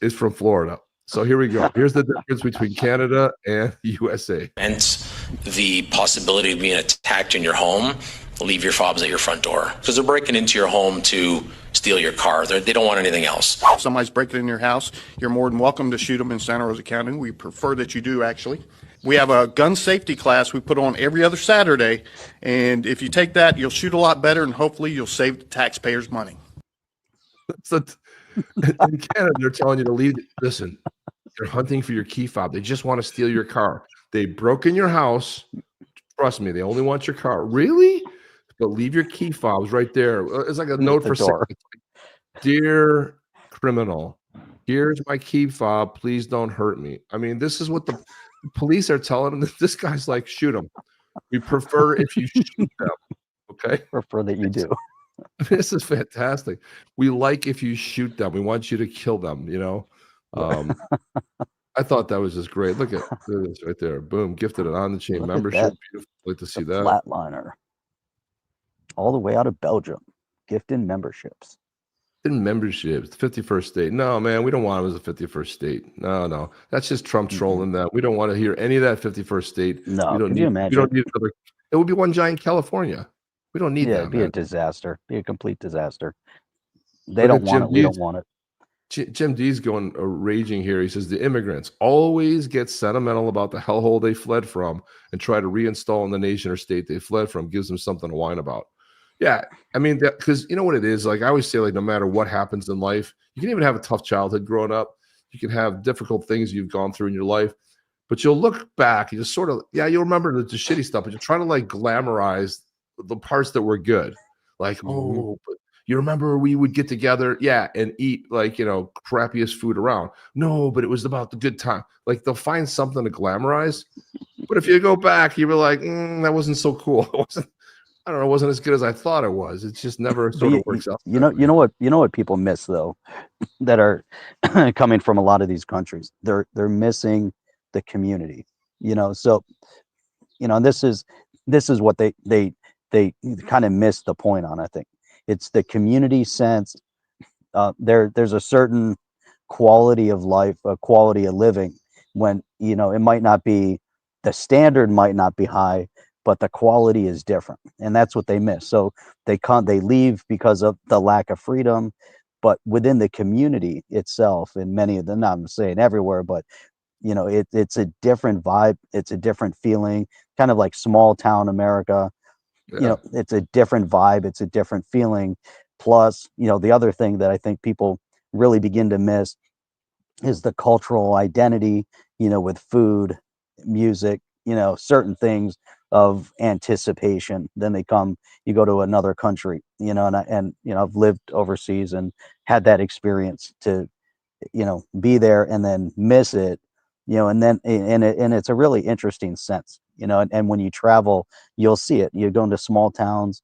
is from Florida. So here we go. Here's the difference between Canada and the USA. And the possibility of being attacked in your home, leave your fobs at your front door. Because they're breaking into your home to steal your car. They don't want anything else. If somebody's breaking in your house, you're more than welcome to shoot them in Santa Rosa County. We prefer that you do, actually. We have a gun safety class we put on every other Saturday. And if you take that, you'll shoot a lot better, and hopefully you'll save the taxpayers money. So in Canada, they're telling you to leave. Listen, they're hunting for your key fob. They just want to steal your car. They broke in your house. Trust me, they only want your car. Really? But leave your key fobs right there. It's like a note for sale. Dear criminal, here's my key fob. Please don't hurt me. I mean, this is what the police are telling them. This guy's like, shoot him. We prefer if you shoot them. Okay? Prefer that you do. This is fantastic. We like if you shoot them. We want you to kill them, you know? I thought that was just great. Look at this right there. Boom. Gifted an on-the-chain membership. Beautiful. I'd like to see that. Flatliner. All the way out of Belgium. Gifting memberships. Memberships, 51st state. No, man, we don't want them as a 51st state. No. That's just Trump trolling that. We don't want to hear any of that 51st state. No, we don't could you imagine? We don't need another. It would be one giant California. We don't need that. It'd be a disaster. Be a complete disaster. They don't want it. We don't want it. Jim D's going raging here. He says the immigrants always get sentimental about the hellhole they fled from and try to reinstall in the nation or state they fled from. Gives them something to whine about. Yeah, I mean, because you know what it is. Like I always say, like no matter what happens in life, you can even have a tough childhood growing up. You can have difficult things you've gone through in your life, but you'll look back and just sort of, yeah, you'll remember the shitty stuff, but you're trying to like glamorize the parts that were good. Like, oh, but you remember we would get together, yeah, and eat like, you know, crappiest food around. No, but it was about the good time. Like they'll find something to glamorize. But if you go back, you were like, that wasn't so cool. It wasn't, I don't know, it wasn't as good as I thought it was. It just never sort of works out. You know what people miss though, that are coming from a lot of these countries. They're missing the community. You know, so you know, this is what they kind of miss the point on, I think. It's the community sense. There's a certain quality of life, a quality of living when, you know, it might not be, the standard might not be high, but the quality is different. And that's what they miss. So they leave because of the lack of freedom, but within the community itself, and many of them, I'm saying everywhere, but you know, it's a different vibe. It's a different feeling, kind of like small town America. Yeah. You know, it's a different vibe. It's a different feeling. Plus, you know, the other thing that I think people really begin to miss is the cultural identity, you know, with food, music, you know, certain things of anticipation. Then you go to another country, you know, and you know, I've lived overseas and had that experience to, you know, be there and then miss it, you know, and it's a really interesting sense, you know, and when you travel, you'll see it. You go into small towns,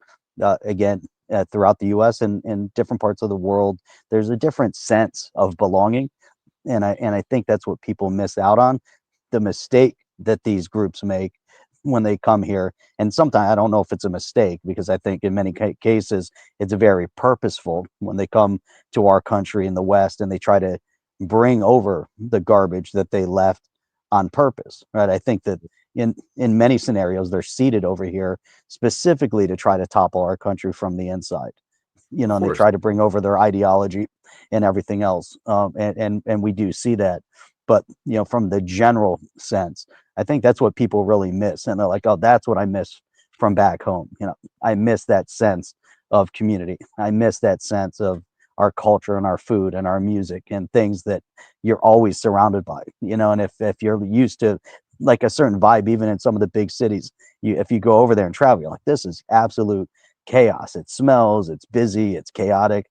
again, throughout the US and in different parts of the world, there's a different sense of belonging. And I think that's what people miss out on, the mistake that these groups make when they come here. And sometimes I don't know if it's a mistake, because I think in many cases it's very purposeful when they come to our country in the West and they try to bring over the garbage that they left on purpose, right? I think that in many scenarios they're seated over here specifically to try to topple our country from the inside, you know, and they try to bring over their ideology and everything else. And we do see that. But, you know, from the general sense, I think that's what people really miss. And they're like, oh, that's what I miss from back home. You know, I miss that sense of community. I miss that sense of our culture and our food and our music and things that you're always surrounded by, you know. And if you're used to like a certain vibe, even in some of the big cities, if you go over there and travel, you're like, this is absolute chaos. It smells, it's busy, it's chaotic.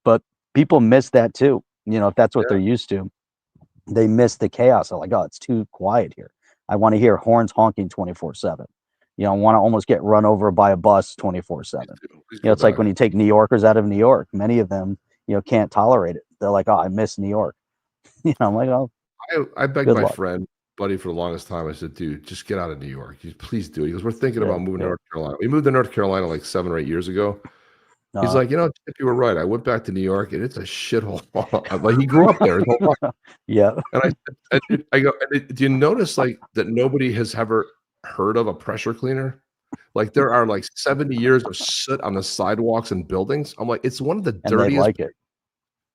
But people miss that too. You know, if that's what they're used to, they miss the chaos. They're like, oh, it's too quiet here. I want to hear horns honking 24/7. You know, I want to almost get run over by a bus 24/7. You know, it's like when you take New Yorkers out of New York, many of them, you know, can't tolerate it. They're like, oh, I miss New York. You know, I'm like, oh, I begged my friend, buddy, for the longest time. I said, dude, just get out of New York. Please do it. He goes, we're thinking about moving to North Carolina. We moved to North Carolina like 7 or 8 years ago. He's like, you know, Chip, you were right. I went back to New York and it's a shithole. Like he grew up there. Yeah. And I go, do you notice like that nobody has ever heard of a pressure cleaner? Like there are like 70 years of soot on the sidewalks and buildings. I'm like, it's one of the dirtiest. They like it.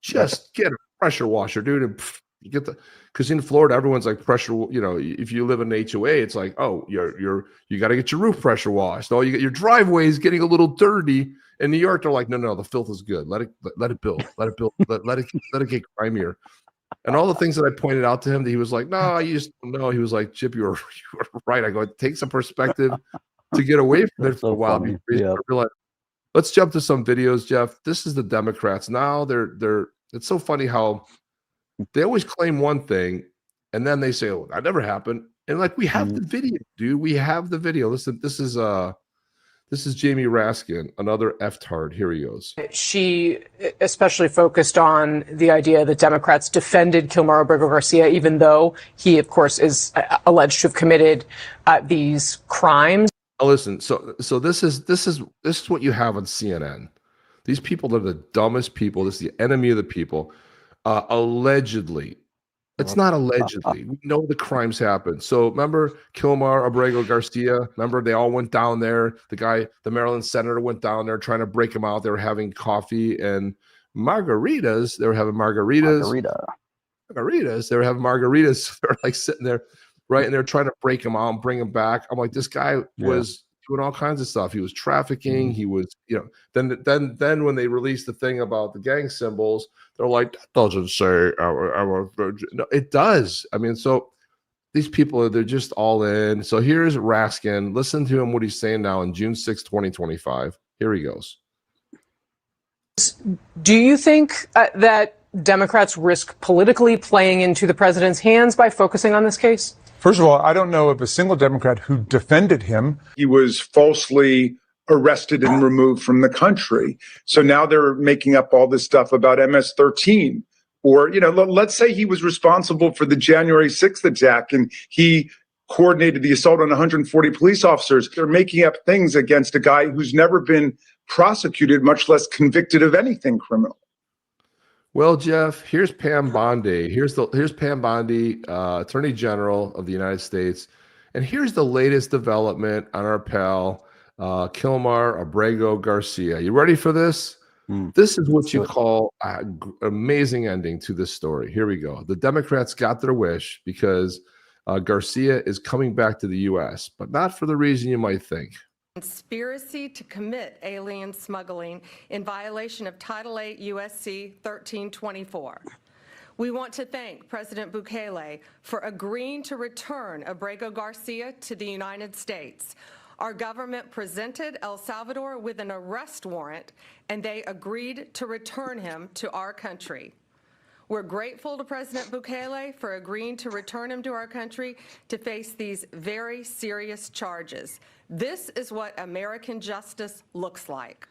Just get a pressure washer, dude, and you get because in Florida everyone's like pressure. You know, if you live in an HOA, it's like, oh, you got to get your roof pressure washed. Oh, you get your driveway is getting a little dirty. In New York, they're like, no, the filth is good. Let it build. Let it get grimier. And all the things that I pointed out to him that he was like, no, you just don't know. He was like, Chip, you were right. I go, it takes some perspective to get away from it for a while. Yeah. Let's jump to some videos, Jeff. This is the Democrats. Now it's so funny how they always claim one thing and then they say, oh, that never happened. And like, we have the video, dude. We have the video. Listen, this is Jamie Raskin, another F-tard. Here he goes. She especially focused on the idea that Democrats defended Kilmar Abrego Garcia, even though he, of course, is alleged to have committed these crimes. Now listen, so this is what you have on CNN. These people are the dumbest people. This is the enemy of the people. Allegedly. It's not allegedly. We know the crimes happened. So remember Kilmar Abrego Garcia? Remember they all went down there. The Maryland senator went down there trying to break him out. They were having coffee and margaritas. They were having margaritas. Margaritas. They were having margaritas. They're like sitting there, right? And they're trying to break him out and bring him back. I'm like, this guy was doing all kinds of stuff. He was trafficking. He was, you know, then when they released the thing about the gang symbols, they're like, that doesn't say our no, it does. I mean, so these people, they're just all in. So here's Raskin. Listen to him, what he's saying now on June 6, 2025. Here he goes. Do you think that Democrats risk politically playing into the president's hands by focusing on this case? First of all, I don't know of a single Democrat who defended him. He was falsely arrested and removed from the country. So now they're making up all this stuff about MS-13. Or, you know, let's say he was responsible for the January 6th attack and he coordinated the assault on 140 police officers. They're making up things against a guy who's never been prosecuted, much less convicted of anything criminal. Well, Jeff, here's Pam Bondi. Here's Pam Bondi, Attorney General of the United States. And here's the latest development on our pal, Kilmar Abrego Garcia. You ready for this? This is what you call an amazing ending to this story. Here we go. The Democrats got their wish because Garcia is coming back to the U.S., but not for the reason you might think. Conspiracy to commit alien smuggling in violation of Title 8 U.S.C. 1324. We want to thank President Bukele for agreeing to return Abrego Garcia to the United States. Our government presented El Salvador with an arrest warrant, and they agreed to return him to our country. We're grateful to President Bukele for agreeing to return him to our country to face these very serious charges. This is what American justice looks like.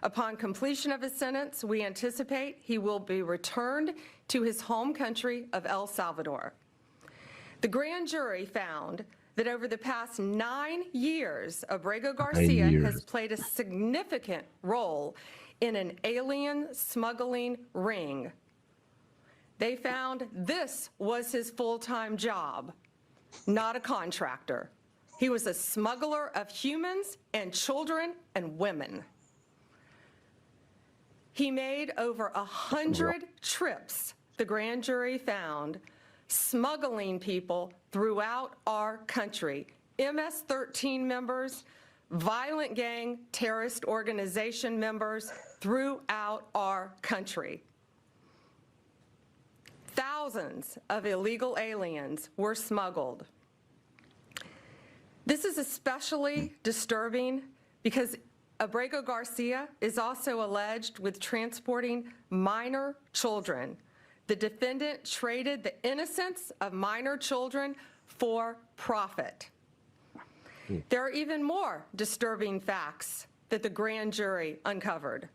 Upon completion of his sentence, we anticipate he will be returned to his home country of El Salvador. The grand jury found that over the past 9 years, Abrego Garcia has played a significant role in an alien smuggling ring. They found this was his full-time job, not a contractor. He was a smuggler of humans and children and women. He made over 100 trips, the grand jury found, smuggling people throughout our country. MS-13 members, violent gang terrorist organization members throughout our country. Thousands of illegal aliens were smuggled. This is especially disturbing because Abrego Garcia is also alleged with transporting minor children. The defendant traded the innocence of minor children for profit. There are even more disturbing facts that the grand jury uncovered.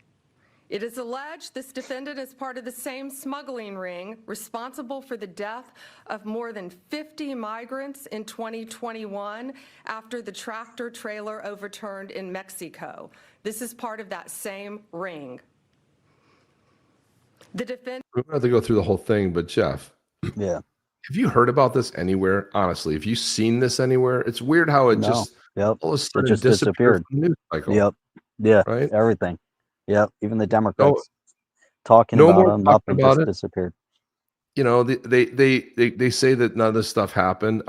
It is alleged this defendant is part of the same smuggling ring responsible for the death of more than 50 migrants in 2021 after the tractor trailer overturned in Mexico. This is part of that same ring. The defendant. We don't have to go through the whole thing, but Jeff. Yeah. Have you heard about this anywhere? Honestly, have you seen this anywhere? It's weird how it just all of a sudden just disappeared disappeared. from the news cycle. Yep. Yeah. Right? Everything. Yep. Even the Democrats talking about them, nothing just disappeared. You know, they say that none of this stuff happened.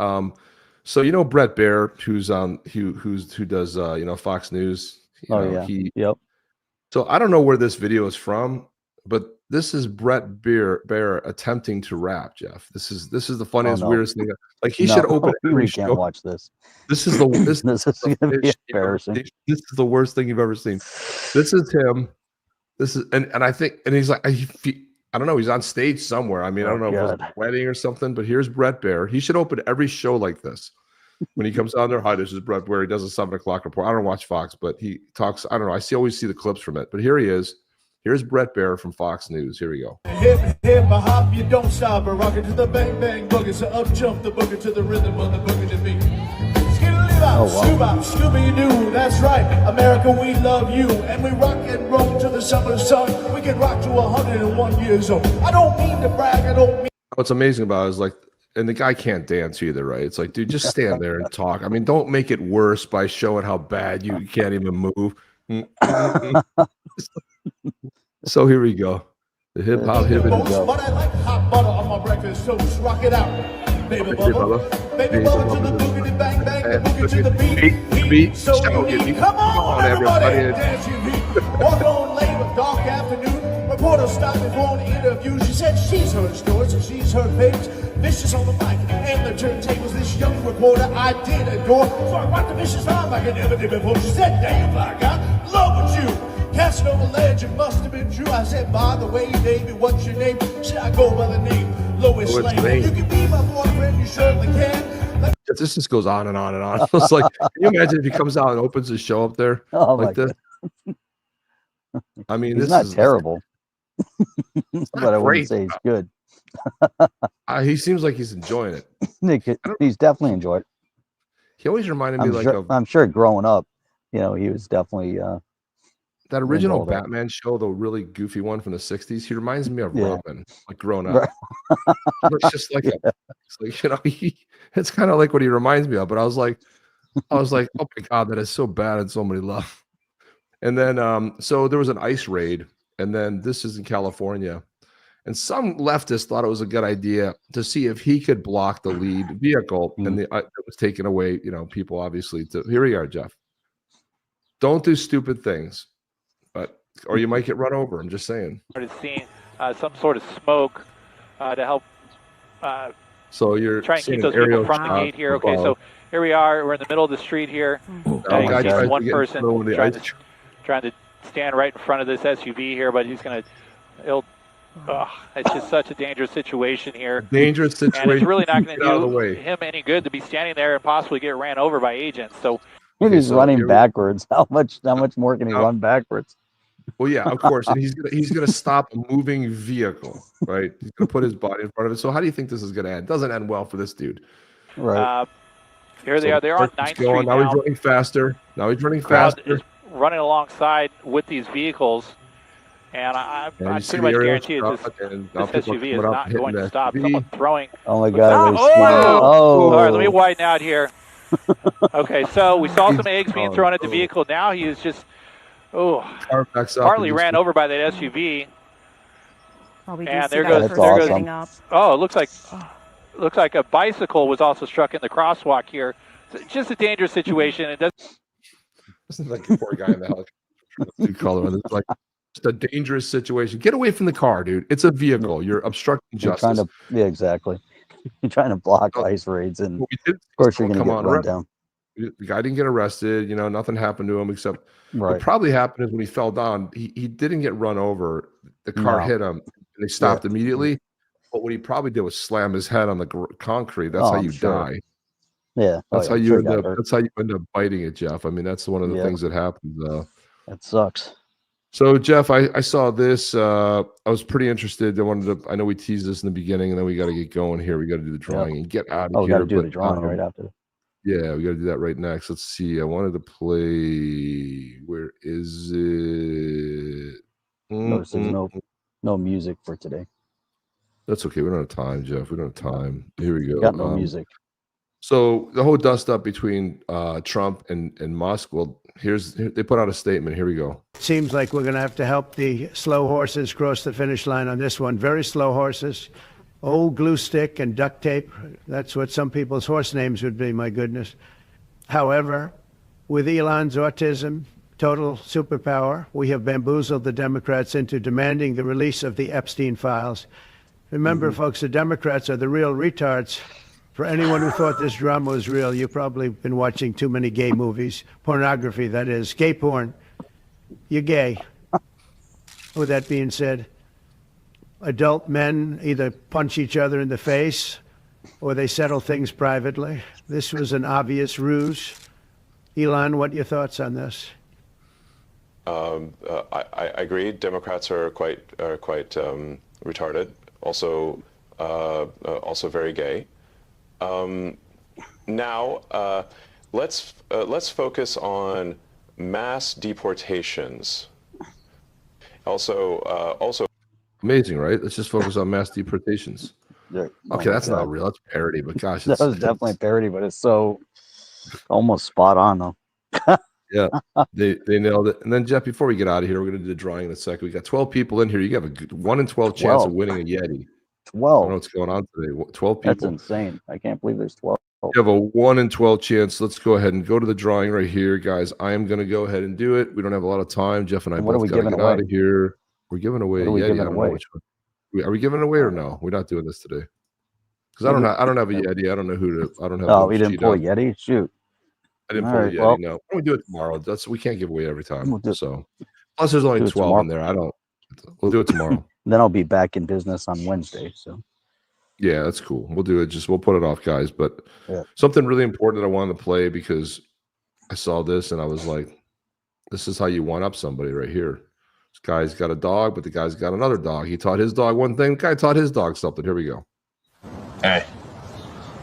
So you know Brett Baer, who does you know, Fox News. Yep. So I don't know where this video is from, but this is Brett Baer attempting to rap, Jeff. This is the funniest, weirdest thing. Like he should open every show. Can't watch this. This is the this is gonna be embarrassing. This is the worst thing you've ever seen. This is him. This is and I think he's like I don't know. He's on stage somewhere. I mean, I don't know if it was a wedding or something. But here's Brett Baer. He should open every show like this. When he comes on there, hi, this is Brett Baer. He does a 7 o'clock report. I don't watch Fox, but he talks. I don't know. I always see the clips from it. But here he is. Here's Brett Baer from Fox News. Here we go. Hip, hip, a hop, you don't stop. A rocket to the bang, bang, boogie. So up jump the boogie to the rhythm of the boogie to beat. Scooby-Doo, that's right. America, we love you. And we rock and roll to the summer sun. We can rock to 101 years old. I don't mean to brag. I don't mean. What's amazing about it is like, and the guy can't dance either, right? It's like, dude, just stand there and talk. I mean, don't make it worse by showing how bad you can't even move. So here we go. The hip hop hibbity. But I like hot butter on my breakfast toast. Rock it out. Baby bubba. Baby bubba to the boogity bang bang. The boogie to the beat. So come on, everybody. Dance your beat. Walk on late with dark afternoon. Reporter stopped me for an interview. She said she's heard stories and she's heard papers. Vicious on the mic and the turntables. This young reporter I did adore. So I rocked the vicious rhyme like I never did before. She said, damn, I got love with you. Casting over ledge, it must have been true. I said, by the way, baby, what's your name? Should I go by the name Lois Lane? You can be my boyfriend, you certainly can. This just goes on and on and on. It's like, can you imagine if he comes out and opens his show up there like this? I mean, he's not terrible, but I wouldn't say he's good. He seems like he's enjoying it. He's definitely enjoyed it. He always reminded me I'm sure growing up, he was definitely that original Batman show, the really goofy one from the 60s. He reminds me of Robin, like growing up. It's just like, it's kind of like what he reminds me of. But I was like, oh my God, that is so bad and so many love. And then, so there was an ICE raid, and then this is in California. And some leftists thought it was a good idea to see if he could block the lead vehicle. And it was taking away, people obviously. Here we are, Jeff. Don't do stupid things, or you might get run over. I'm just saying. Started seeing some sort of smoke to help. So you're trying to keep those people from the gate here. Okay, so here we are. We're in the middle of the street here. One person trying to stand right in front of this SUV here, but it's just such a dangerous situation here. Dangerous situation. And it's really not going to do him any good to be standing there and possibly get ran over by agents. So he's running backwards. How much more can he run backwards? Well, yeah, of course. And he's gonna stop a moving vehicle, right? He's gonna put his body in front of it. So how do you think this is gonna end? Doesn't end well for this dude. Right. Here they are. They're on 9th Street now. He's running faster. Crowd is running alongside with these vehicles, and I pretty much guarantee you this SUV is not going to stop. Someone throwing. Oh my God! All right, let me widen out here. Okay, so we saw some eggs being thrown at the vehicle. Now he is just partly ran over by that SUV. And there goes. Oh, it looks like a bicycle was also struck in the crosswalk here. So just a dangerous situation. It doesn't like a poor guy in the helicopter. It's like just a dangerous situation. Get away from the car, dude. It's a vehicle. You're obstructing justice. Exactly. You're trying to block ICE raids, and of course you're going to get run down. The guy didn't get arrested. Nothing happened to him except what probably happened is when he fell down, he didn't get run over. The car hit him, and they stopped immediately. But what he probably did was slam his head on the concrete. That's how you die. Yeah, that's how you end up. That's how you end up biting it, Jeff. I mean, that's one of the things that happens. That sucks. So, Jeff, I saw this. I was pretty interested. I know we teased this in the beginning, and then we got to get going here. We got to do the drawing and get out of here. We got to do the drawing right after. Yeah, we got to do that right next. Let's see. I wanted to play. Where is it? Notice there's no music for today. That's okay. We don't have time, Jeff. We don't have time. Here we go. Got no music. So the whole dust up between Trump and Musk. Well, they put out a statement. Here we go. Seems like we're going to help the slow horses cross the finish line on this one. Very slow horses. Old glue stick and duct tape. That's what some people's horse names would be, my goodness. However, with Elon's autism, total superpower, we have bamboozled the Democrats into demanding the release of the Epstein files. Remember, folks, the Democrats are the real retards. For anyone who thought this drama was real, you've probably been watching too many gay movies. Pornography, that is. Gay porn. You're gay. With that being said, adult men either punch each other in the face or they settle things privately. This was an obvious ruse. Elon, what are your thoughts on this? I agree. Democrats are quite retarded. Also very gay. Now let's focus on mass deportations. Also amazing, right? Let's just focus on mass deportations. Okay, that's not real. That's parody, but gosh, that was definitely parody, but it's so almost spot on though. Yeah, they nailed it. And then Jeff, before we get out of here, we're going to do the drawing in a second. We got 12 people in here. You have a 1 in 12 chance of winning a Yeti. 12. I don't know what's going on today. 12 people. That's insane. I can't believe there's 12. You have a 1 in 12 chance. Let's go ahead and go to the drawing right here, guys. I am going to go ahead and do it. We don't have a lot of time. Jeff and I both got to get out of here. We're giving away a Yeti. I don't know which one. Are we giving it away or no? We're not doing this today because I don't have a Yeti. I don't know who to. I don't have. Oh, we didn't pull a Yeti. Shoot. I didn't pull a Yeti. No, we do it tomorrow. We can't give away every time. So plus, there's only 12 in there. We'll do it tomorrow. Then I'll be back in business on Wednesday. So. Yeah, that's cool. We'll do it. We'll put it off, guys. But something really important that I wanted to play because I saw this and I was like, this is how you one up somebody right here. This guy's got a dog, but the guy's got another dog. He taught his dog one thing. The guy taught his dog something. Here we go. Hey,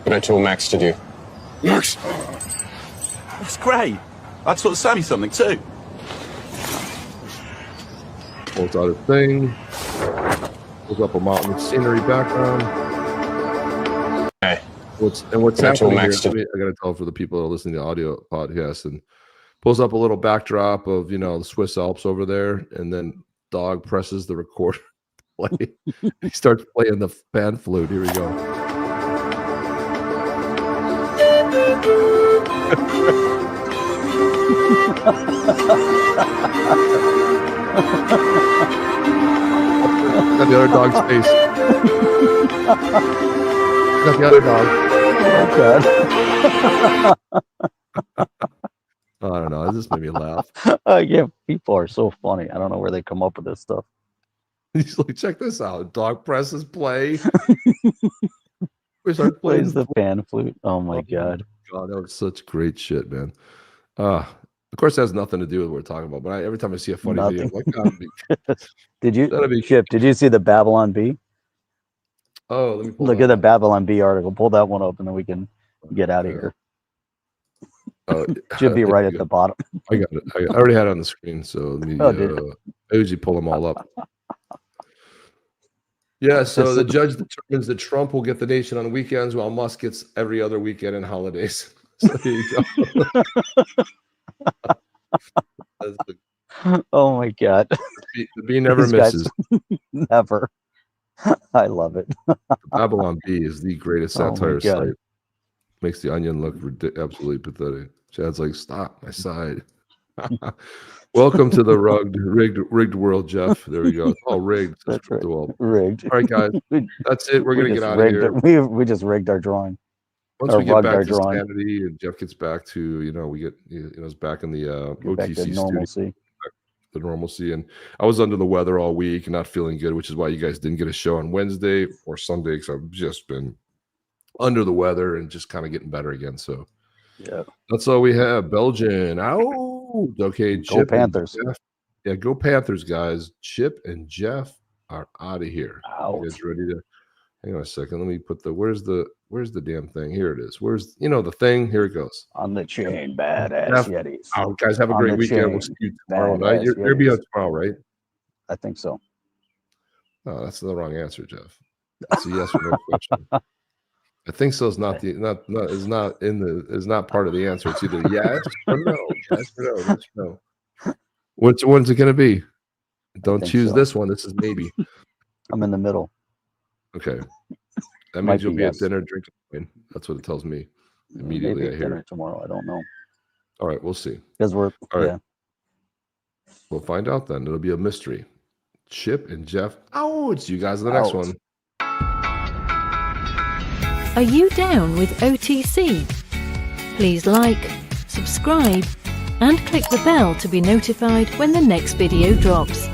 what I told Max to do. Max, that's great. I'd sort of Sammy something too. Pulls out a thing. Pulls up a mountain scenery background. Hey, what's happening here? I gotta tell for the people that are listening to the audio podcast, and pulls up a little backdrop of the Swiss Alps over there, and then dog presses the record play. He starts playing the pan flute. Here we go. Got the other dog's face. Got the other dog. Oh, God. I don't know. This made me laugh. Yeah, people are so funny. I don't know where they come up with this stuff. He's like, check this out. Dog presses play. We start plays the pan flute. Oh my God. God, that was such great shit, man. Of course, it has nothing to do with what we're talking about. But every time I see a funny video, I'm like, did you see the Babylon Bee? Oh, let me look at the Babylon Bee article. Pull that one up, and then we can get out of here. Should be right at the bottom. I got it. I already had it on the screen, so let me. I usually pull them all up. Yeah, so the judge determines that Trump will get the nation on weekends while Musk gets every other weekend and holidays. So there you go. Oh my God. The bee never misses. Never. I love it. Babylon Bee is the greatest satire site. Makes the Onion look absolutely pathetic. Chad's like, stop my side. Welcome to the rigged world, Jeff. There we go. It's all rigged. That's right. Rigged. All right, guys. That's it. We're gonna get out of here. We just rigged our drawing. Once we get back to sanity and Jeff gets back to we get it's back in the OTC normalcy. The normalcy. And I was under the weather all week and not feeling good, which is why you guys didn't get a show on Wednesday or Sunday because I've just been under the weather and just kind of getting better again. So yeah, that's all we have. Belgian out. Okay, go Panthers. Yeah, go Panthers, guys. Chip and Jeff are out of here. You guys ready to? Hang on a second. Let me put where's the damn thing? Here it is. Where's the thing? Here it goes. On the chain, badass Yetis. Oh, guys, have a great weekend. We'll see you tomorrow night. You're be on tomorrow, right? I think so. No, that's the wrong answer, Jeff. That's a yes or no question. I think so. Is not part of the answer. It's either yes or no. Yes or no. Yes or no. Which one's it going to be? Don't choose this one. This is maybe. I'm in the middle. Okay, that means you'll be at dinner drinking wine. That's what it tells me immediately. Maybe I hear dinner tomorrow. I don't know. All right, we'll see. Because we're all right. Yeah. We'll find out then. It'll be a mystery. Chip and Jeff. See you guys in the next one. Are you down with OTC? Please like, subscribe, and click the bell to be notified when the next video drops.